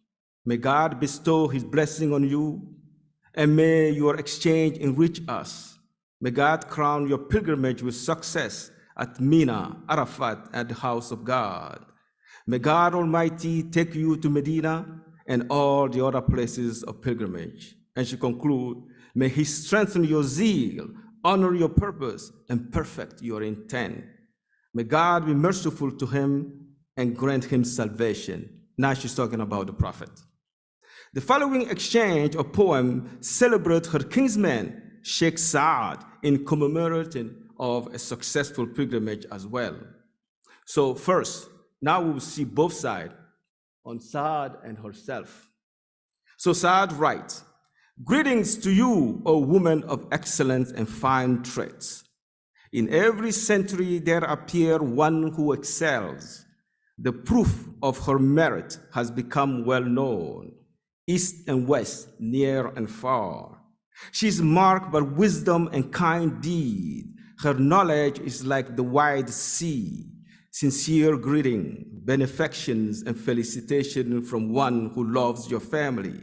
May God bestow his blessing on you, and may your exchange enrich us. May God crown your pilgrimage with success at Mina, Arafat, at the house of God. May God Almighty take you to Medina and all the other places of pilgrimage. And she concludes, may he strengthen your zeal, honor your purpose, and perfect your intent. May God be merciful to him and grant him salvation. Now she's talking about the prophet. The following exchange of poems celebrates her kinsman, Sheikh Saad, in commemorating of a successful pilgrimage as well. So first, now we will see both sides on Saad and herself. So Saad writes, greetings to you, O woman of excellence and fine traits. In every century there appears one who excels. The proof of her merit has become well known, east and west, near and far. She is marked by wisdom and kind deed. Her knowledge is like the wide sea. Sincere greeting, benefactions, and felicitation from one who loves your family.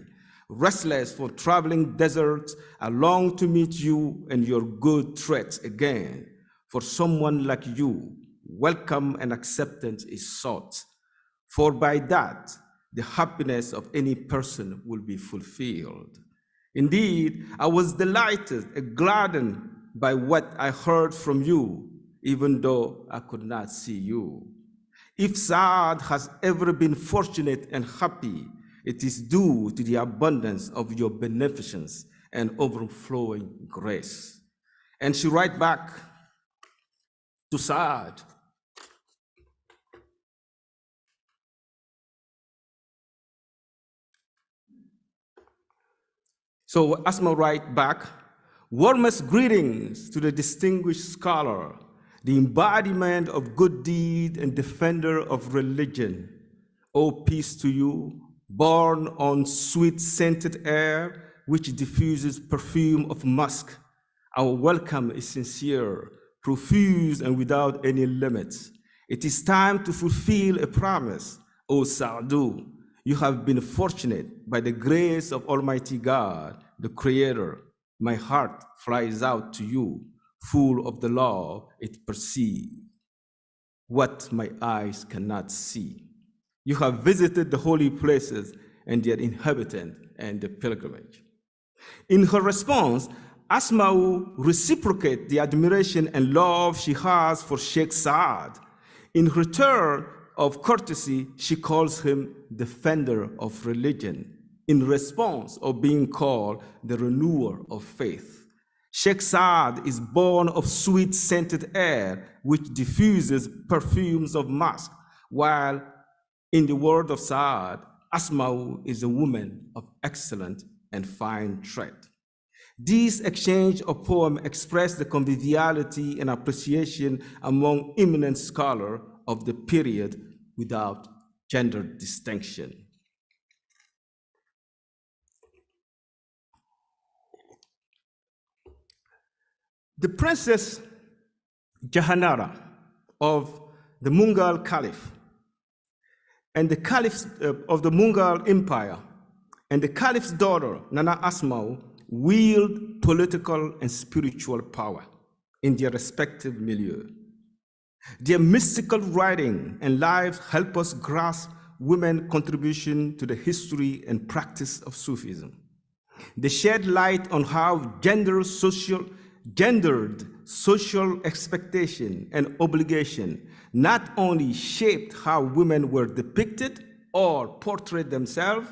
Restless for traveling deserts, I long to meet you and your good threats again. For someone like you, welcome and acceptance is sought. For by that, the happiness of any person will be fulfilled. Indeed, I was delighted and gladdened by what I heard from you, even though I could not see you. If Saad has ever been fortunate and happy, it is due to the abundance of your beneficence and overflowing grace. And she writes back to Saad, so Asma writes back, warmest greetings to the distinguished scholar, the embodiment of good deed and defender of religion. Oh, peace to you, born on sweet scented air, which diffuses perfume of musk. Our welcome is sincere, profuse, and without any limits. It is time to fulfill a promise, O Sa'du. You have been fortunate by the grace of Almighty God, the Creator. My heart flies out to you, full of the love it perceives, what my eyes cannot see. You have visited the holy places and their inhabitant and the pilgrimage. In her response, Asma reciprocates the admiration and love she has for Sheikh Saad. In return of courtesy, she calls him defender of religion, in response of being called the renewer of faith. Sheikh Saad is born of sweet scented air, which diffuses perfumes of musk, while in the word of Saad, Asma is a woman of excellent and fine tread. This exchange of poems express the conviviality and appreciation among eminent scholars of the period without gender distinction. The Princess Jahanara of the Mughal Caliph and the Caliphs of the Mughal Empire and the Caliph's daughter, Nana Asma, wield political and spiritual power in their respective milieu. Their mystical writing and lives help us grasp women's contribution to the history and practice of Sufism. They shed light on how gendered social expectation and obligation not only shaped how women were depicted or portrayed themselves,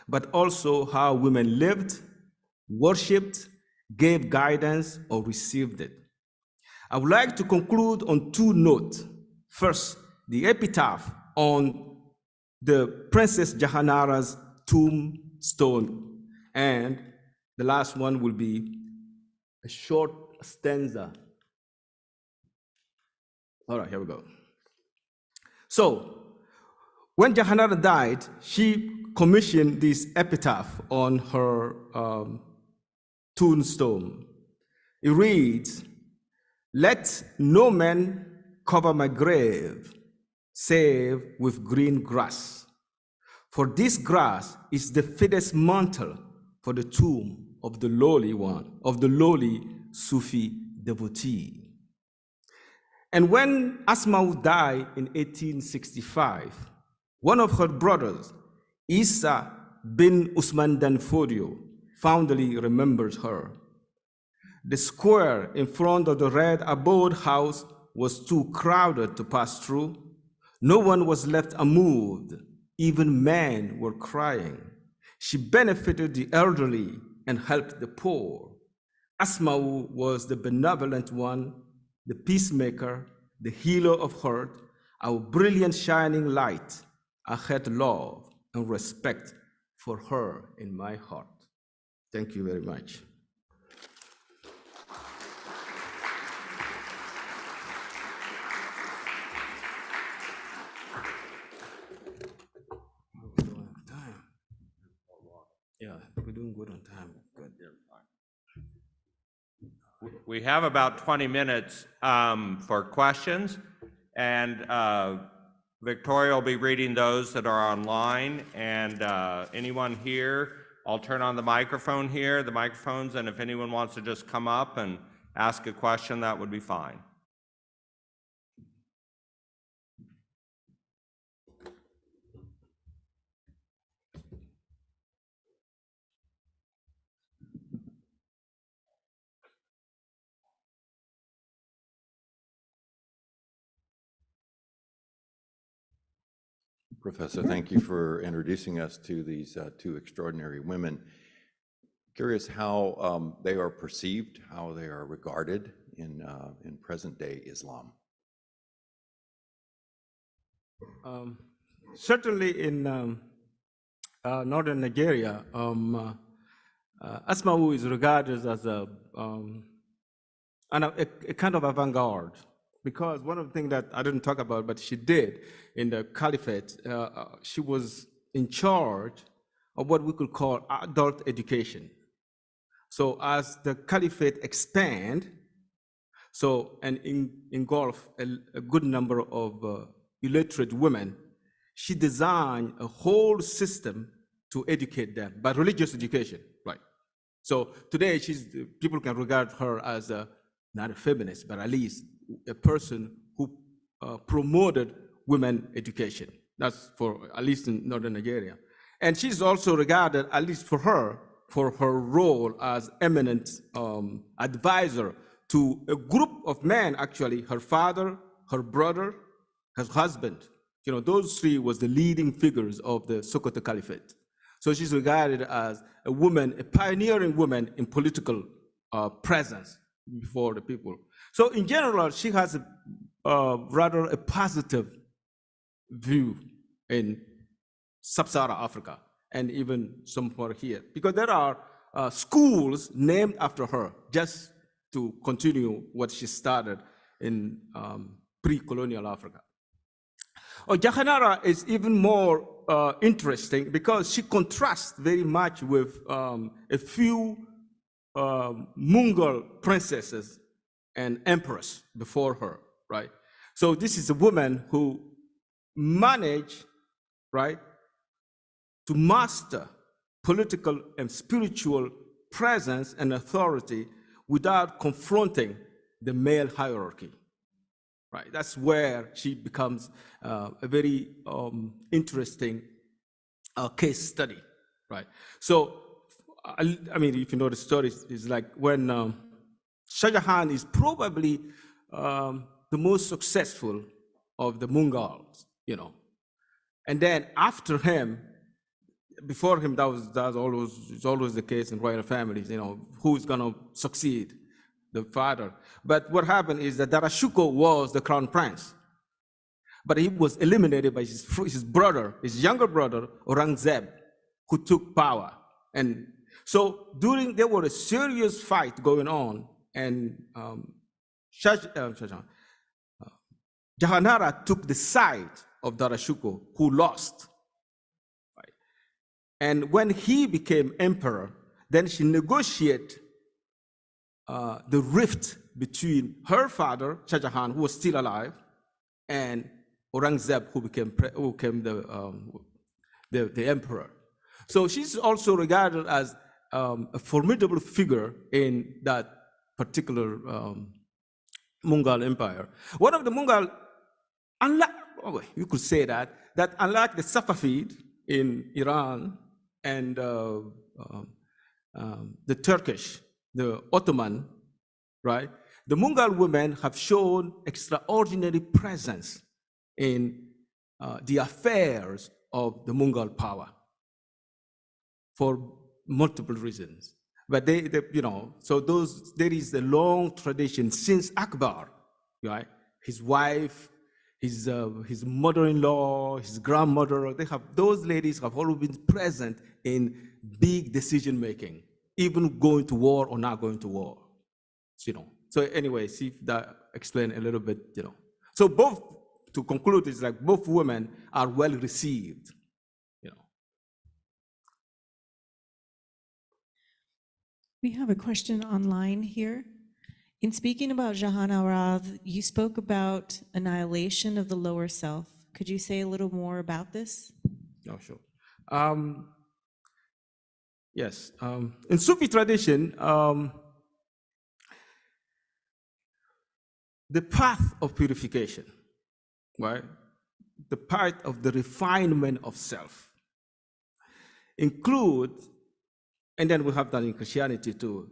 but also how women lived, worshipped, gave guidance, or received it. I would like to conclude on two notes. First, the epitaph on the Princess Jahanara's tombstone, and the last one will be a short stanza. All right, here we go. So, when Jahanara died, she commissioned this epitaph on her tombstone. It reads, "Let no man cover my grave, save with green grass. For this grass is the fittest mantle for the tomb of the lowly one, of the lowly Sufi devotee." And when Asma died in 1865, one of her brothers, Isa bin Usman Danfodio, fondly remembers her. The square in front of the red abode house was too crowded to pass through. No one was left unmoved. Even men were crying. She benefited the elderly and helped the poor. Asma was the benevolent one, the peacemaker, the healer of hurt, our brilliant shining light. I had love and respect for her in my heart. Thank you very much. Yeah, we're doing good on time. Good. We have about 20 minutes for questions, and Victoria will be reading those that are online, and anyone here, I'll turn on the microphone here, the microphones, and if anyone wants to just come up and ask a question, that would be fine. Professor, thank you for introducing us to these two extraordinary women. Curious how they are perceived, how they are regarded in present-day Islam. Certainly in northern Nigeria, Asma is regarded as a kind of avant-garde, because one of the things that I didn't talk about, but she did in the caliphate, she was in charge of what we could call adult education. So as the caliphate expand, and engulf a good number of illiterate women, she designed a whole system to educate them, but religious education, right? So today, people can regard her as not a feminist, but at least a person who promoted women education. That's for, at least in northern Nigeria. And she's also regarded, at least for her role as eminent advisor to a group of men, actually, her father, her brother, her husband. You know, those three was the leading figures of the Sokoto Caliphate. So she's regarded as a woman, a pioneering woman in political presence before the people. So in general, she has rather a positive view in sub-Saharan Africa and even somewhere here, because there are schools named after her, just to continue what she started in pre-colonial Africa. Jahanara is even more interesting because she contrasts very much with a few Mongol princesses and emperors before her, right? So this is a woman who managed, right, to master political and spiritual presence and authority without confronting the male hierarchy, right? That's where she becomes a very interesting case study, right? So, I mean, if you know the story, it's like when Shah Jahan is probably the most successful of the Mongols, you know. And then after him, before him, that's always the case in royal families, you know, who's gonna succeed the father. But what happened is that Darashuko was the crown prince, but he was eliminated by his brother, his younger brother, Aurangzeb, who took power. And so there was a serious fight going on, and Jahanara took the side of Darashuko, who lost. Right? And when he became emperor, then she negotiated the rift between her father, Shah Jahan, who was still alive, and Aurangzeb, who became the emperor. So she's also regarded as a formidable figure in that particular Mongol empire. One of the Mongol, you could say that unlike the Safavid in Iran and the Turkish, the Ottoman, right? The Mongol women have shown extraordinary presence in the affairs of the Mongol power for multiple reasons. But they you know, so there is a long tradition since Akbar, right? His wife, his mother-in-law, his grandmother, those ladies have always been present in big decision-making, even going to war or not going to war, you know. So anyway, see if that explains a little bit, you know. So both, to conclude, it's like both women are well received, you know. We have a question online here. In speaking about Jahanara, you spoke about annihilation of the lower self. Could you say a little more about this? Oh, sure. Yes. In Sufi tradition, the path of purification, right? The path of the refinement of self includes, and then we have that in Christianity too,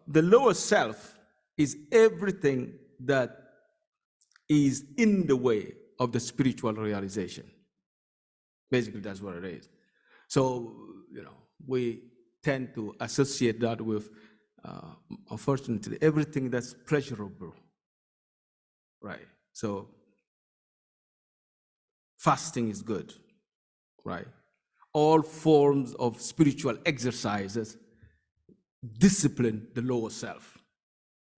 the lower self is everything that is in the way of the spiritual realization. Basically, that's what it is. So, you know, we tend to associate that with, unfortunately, everything that's pleasurable, right? So, fasting is good, right? All forms of spiritual exercises discipline the lower self.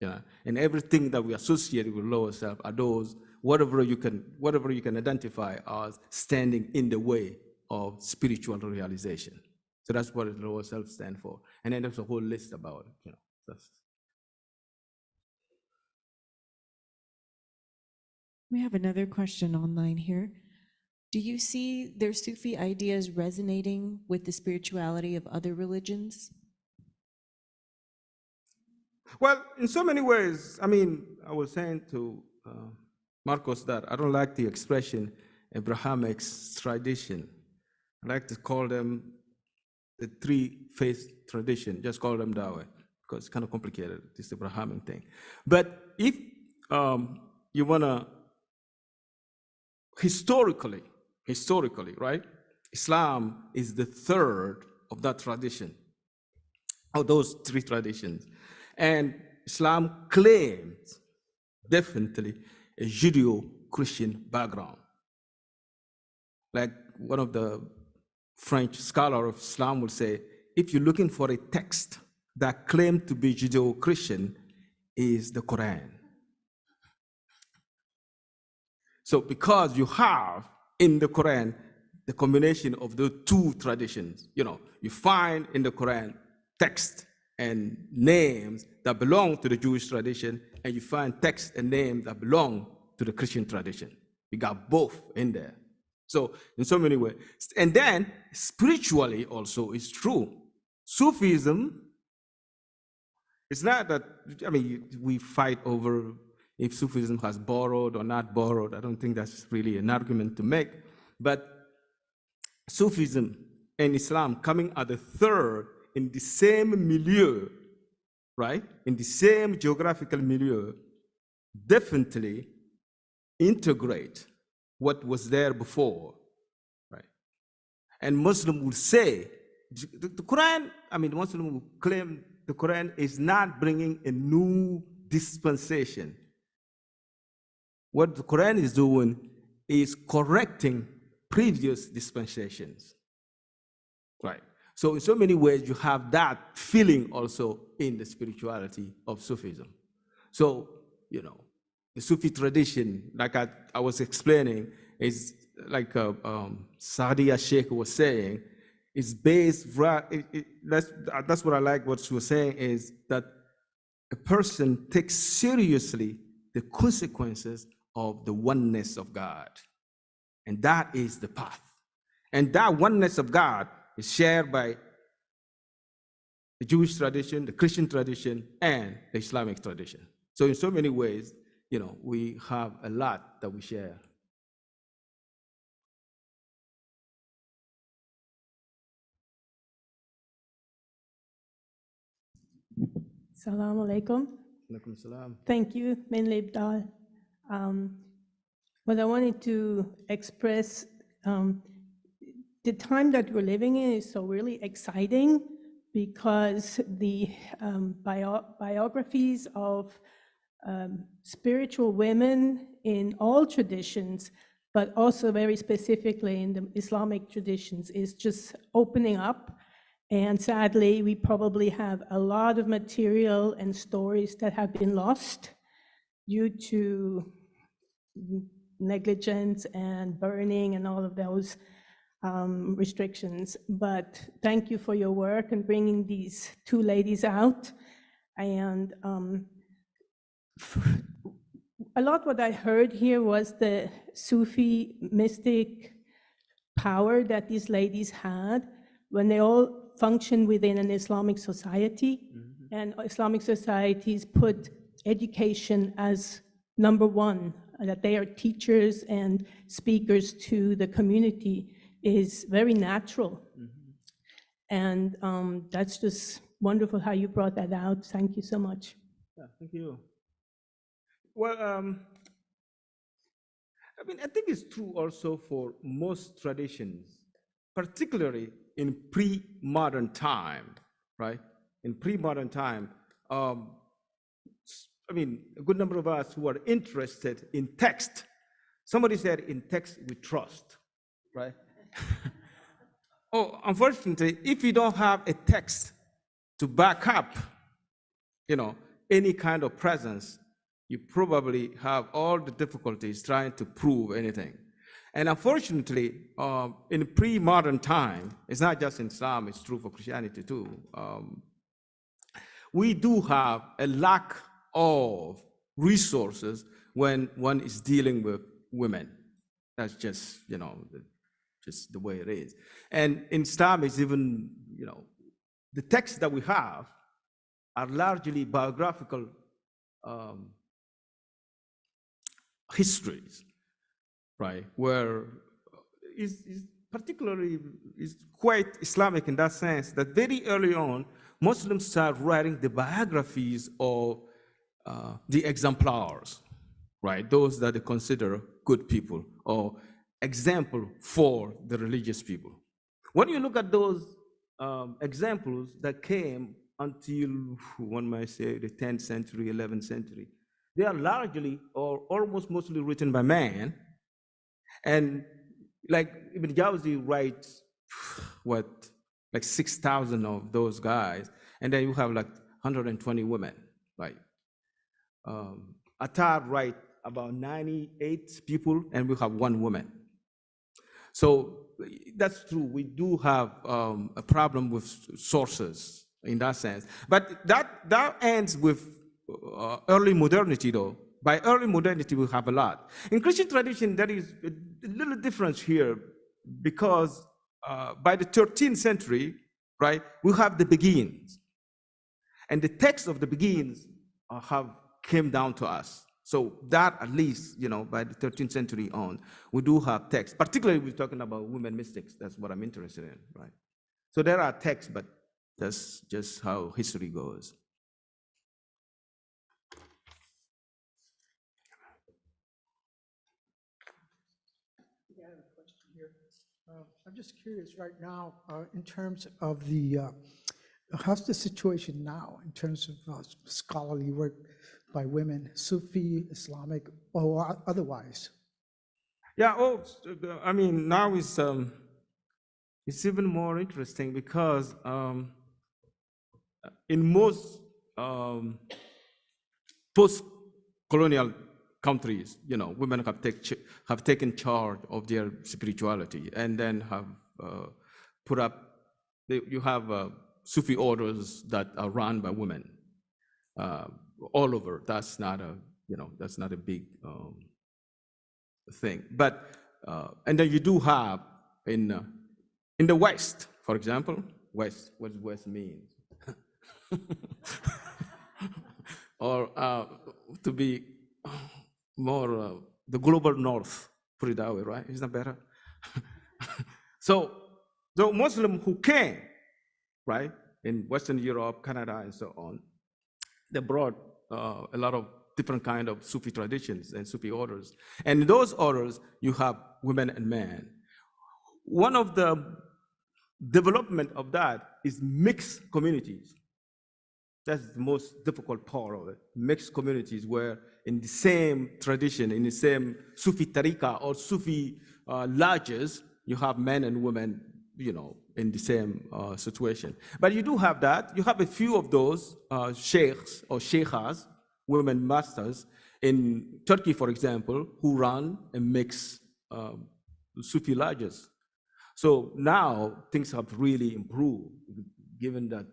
Yeah, and everything that we associate with lower self are those whatever you can identify as standing in the way of spiritual realization. So that's what the lower self stands for. And then there's a whole list about it, you know. We have another question online here. Do you see their Sufi ideas resonating with the spirituality of other religions? Well, in so many ways, I mean, I was saying to Marcos that I don't like the expression Abrahamic tradition. I like to call them the three-faith tradition, just call them that way, because it's kind of complicated, this Abrahamic thing. But if you want to, historically, right, Islam is the third of that tradition, of those three traditions. And Islam claims definitely a Judeo-Christian background. Like one of the French scholar of Islam would say, if you're looking for a text that claims to be Judeo-Christian, is the Quran. So because you have in the Quran the combination of the two traditions, you know, you find in the Quran text and names that belong to the Jewish tradition, and you find text and names that belong to the Christian tradition. You got both in there. So in so many ways. And then spiritually also it's true. Sufism, it's not that, I mean, we fight over if Sufism has borrowed or not borrowed. I don't think that's really an argument to make. But Sufism and Islam coming at the third in the same milieu, right? In the same geographical milieu, definitely integrate what was there before, right? And Muslim would say, the Quran, I mean, Muslim will claim the Quran is not bringing a new dispensation. What the Quran is doing is correcting previous dispensations, right? So in so many ways, you have that feeling also in the spirituality of Sufism. So, you know, the Sufi tradition, like I was explaining, is like Saadia Sheikh was saying, is based, that's what I like what she was saying, is that a person takes seriously the consequences of the oneness of God. And that is the path. And that oneness of God is shared by the Jewish tradition, the Christian tradition, and the Islamic tradition. So in so many ways, you know, we have a lot that we share. Assalamu alaikum. Alaikum salam. Thank you, Minlib Dallh. What I wanted to express, the time that we're living in is so really exciting because the biographies of spiritual women in all traditions, but also very specifically in the Islamic traditions, is just opening up. And sadly, we probably have a lot of material and stories that have been lost due to negligence and burning and all of those restrictions. But thank you for your work and bringing these two ladies out. And a lot what I heard here was the Sufi mystic power that these ladies had when they all function within an Islamic society. Mm-hmm. And Islamic societies put education as number one, that they are teachers and speakers to the community is very natural. Mm-hmm. And that's just wonderful how you brought that out. Thank you so much. Yeah, thank you. Well, I mean, I think it's true also for most traditions, particularly in pre-modern time, right? In pre-modern time, I mean, a good number of us who are interested in text, somebody said in text we trust, right? Oh, unfortunately, if you don't have a text to back up, you know, any kind of presence, you probably have all the difficulties trying to prove anything. And unfortunately, in pre-modern time, it's not just in Islam, it's true for Christianity too, we do have a lack of resources when one is dealing with women. That's just, just the way it is. And in Islam, it's even, the texts that we have are largely biographical histories, right? Where is particularly is quite Islamic in that sense that very early on, Muslims start writing the biographies of the exemplars, right? Those that they consider good people or example for the religious people. When you look at those examples that came until, one might say, the 10th century, 11th century, they are largely or almost mostly written by men. And like Ibn Jawzi writes, like 6,000 of those guys, and then you have like 120 women, right? Attar writes about 98 people, and we have 1 woman. So that's true. We do have a problem with sources in that sense. But that ends with early modernity, though. By early modernity, we have a lot. In Christian tradition, there is a little difference here because by the 13th century, right, we have the Beguines. And the text of the Beguines have came down to us. So that at least, by the 13th century on, we do have texts. Particularly, we're talking about women mystics. That's what I'm interested in, right? So there are texts, but that's just how history goes. I have a question here. I'm just curious right now, in terms of the, how's the situation now in terms of scholarly work by women, Sufi, Islamic, or otherwise? Yeah, I mean, now it's even more interesting because in most post-colonial countries, women have taken charge of their spirituality and then have put up, you have Sufi orders that are run by women all over. That's not a big thing. But and then you do have in the West, for example, West. What does West mean? Or to be more the global North, put it that way, right? Isn't that better? So the Muslims who came, right, in Western Europe, Canada, and so on, they brought a lot of different kind of Sufi traditions and Sufi orders. And in those orders, you have women and men. One of the development of that is mixed communities. That's the most difficult part of it. Mixed communities where in the same tradition, in the same Sufi tariqa or Sufi lodges, you have men and women, in the same situation. But you do have that. You have a few of those sheikhs or sheikhas, women masters, in Turkey, for example, who run and mix Sufi lodges. So now things have really improved, given that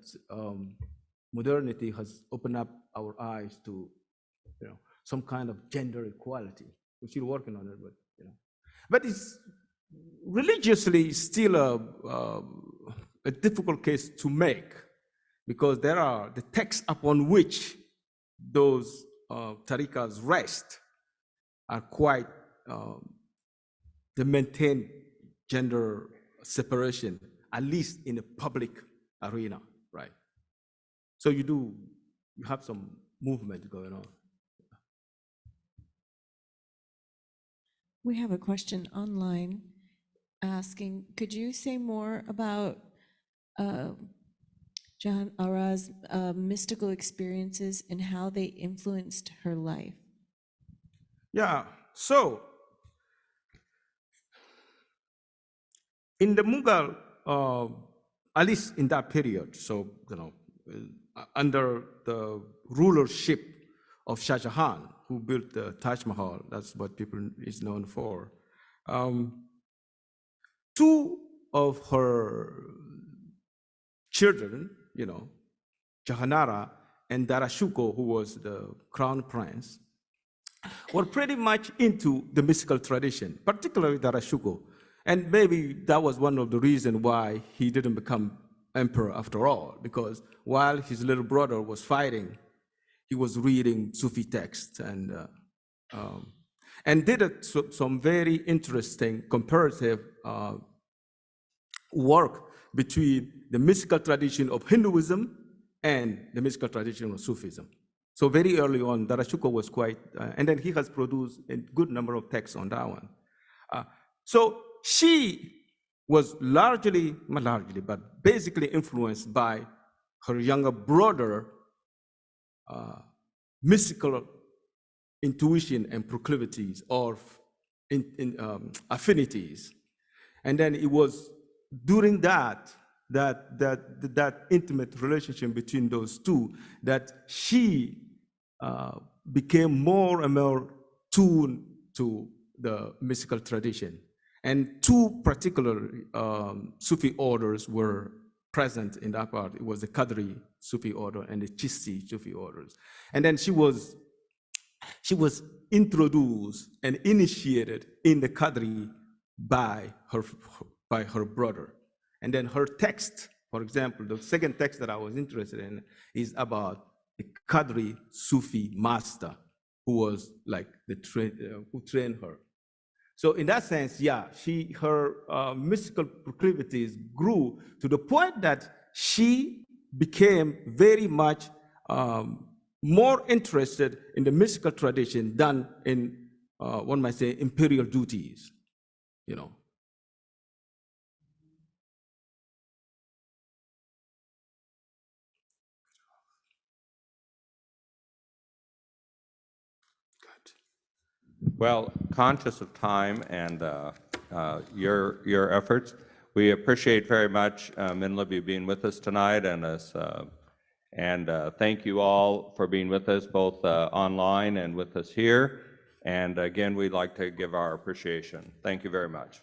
modernity has opened up our eyes to, some kind of gender equality. We're still working on it, but it's religiously still a difficult case to make because there are the texts upon which those tariqas rest are quite, they maintain gender separation, at least in the public arena, right? So you have some movement going on. We have a question online asking, could you say more about Jahanara's mystical experiences and how they influenced her life? Yeah, so in the Mughal, at least in that period, so under the rulership of Shah Jahan, who built the Taj Mahal, that's what people is known for. Two of her children, Jahanara and Darashuko, who was the crown prince, were pretty much into the mystical tradition, particularly Darashuko. And maybe that was one of the reasons why he didn't become emperor after all, because while his little brother was fighting, he was reading Sufi texts and did some very interesting comparative work between the mystical tradition of Hinduism and the mystical tradition of Sufism. So very early on, Darashuko was quite, and then he has produced a good number of texts on that one. So she was largely, not largely, but basically influenced by her younger brother, mystical intuition and proclivities or affinities. And then it was during that intimate relationship between those two that she became more and more tuned to the mystical tradition. And two particular Sufi orders were present in that part. It was the Qadri Sufi order and the Chisti Sufi orders. And then she was introduced and initiated in the Qadri by her brother. And then her text, for example, the second text that I was interested in is about the Qadri Sufi master who was like who trained her. So in that sense, yeah, her mystical proclivities grew to the point that she became very much more interested in the mystical tradition than in, one might say, imperial duties, Well, conscious of time and your efforts, we appreciate very much, Minlib, you being with us tonight, and thank you all for being with us, both online and with us here. And again, we'd like to give our appreciation. Thank you very much.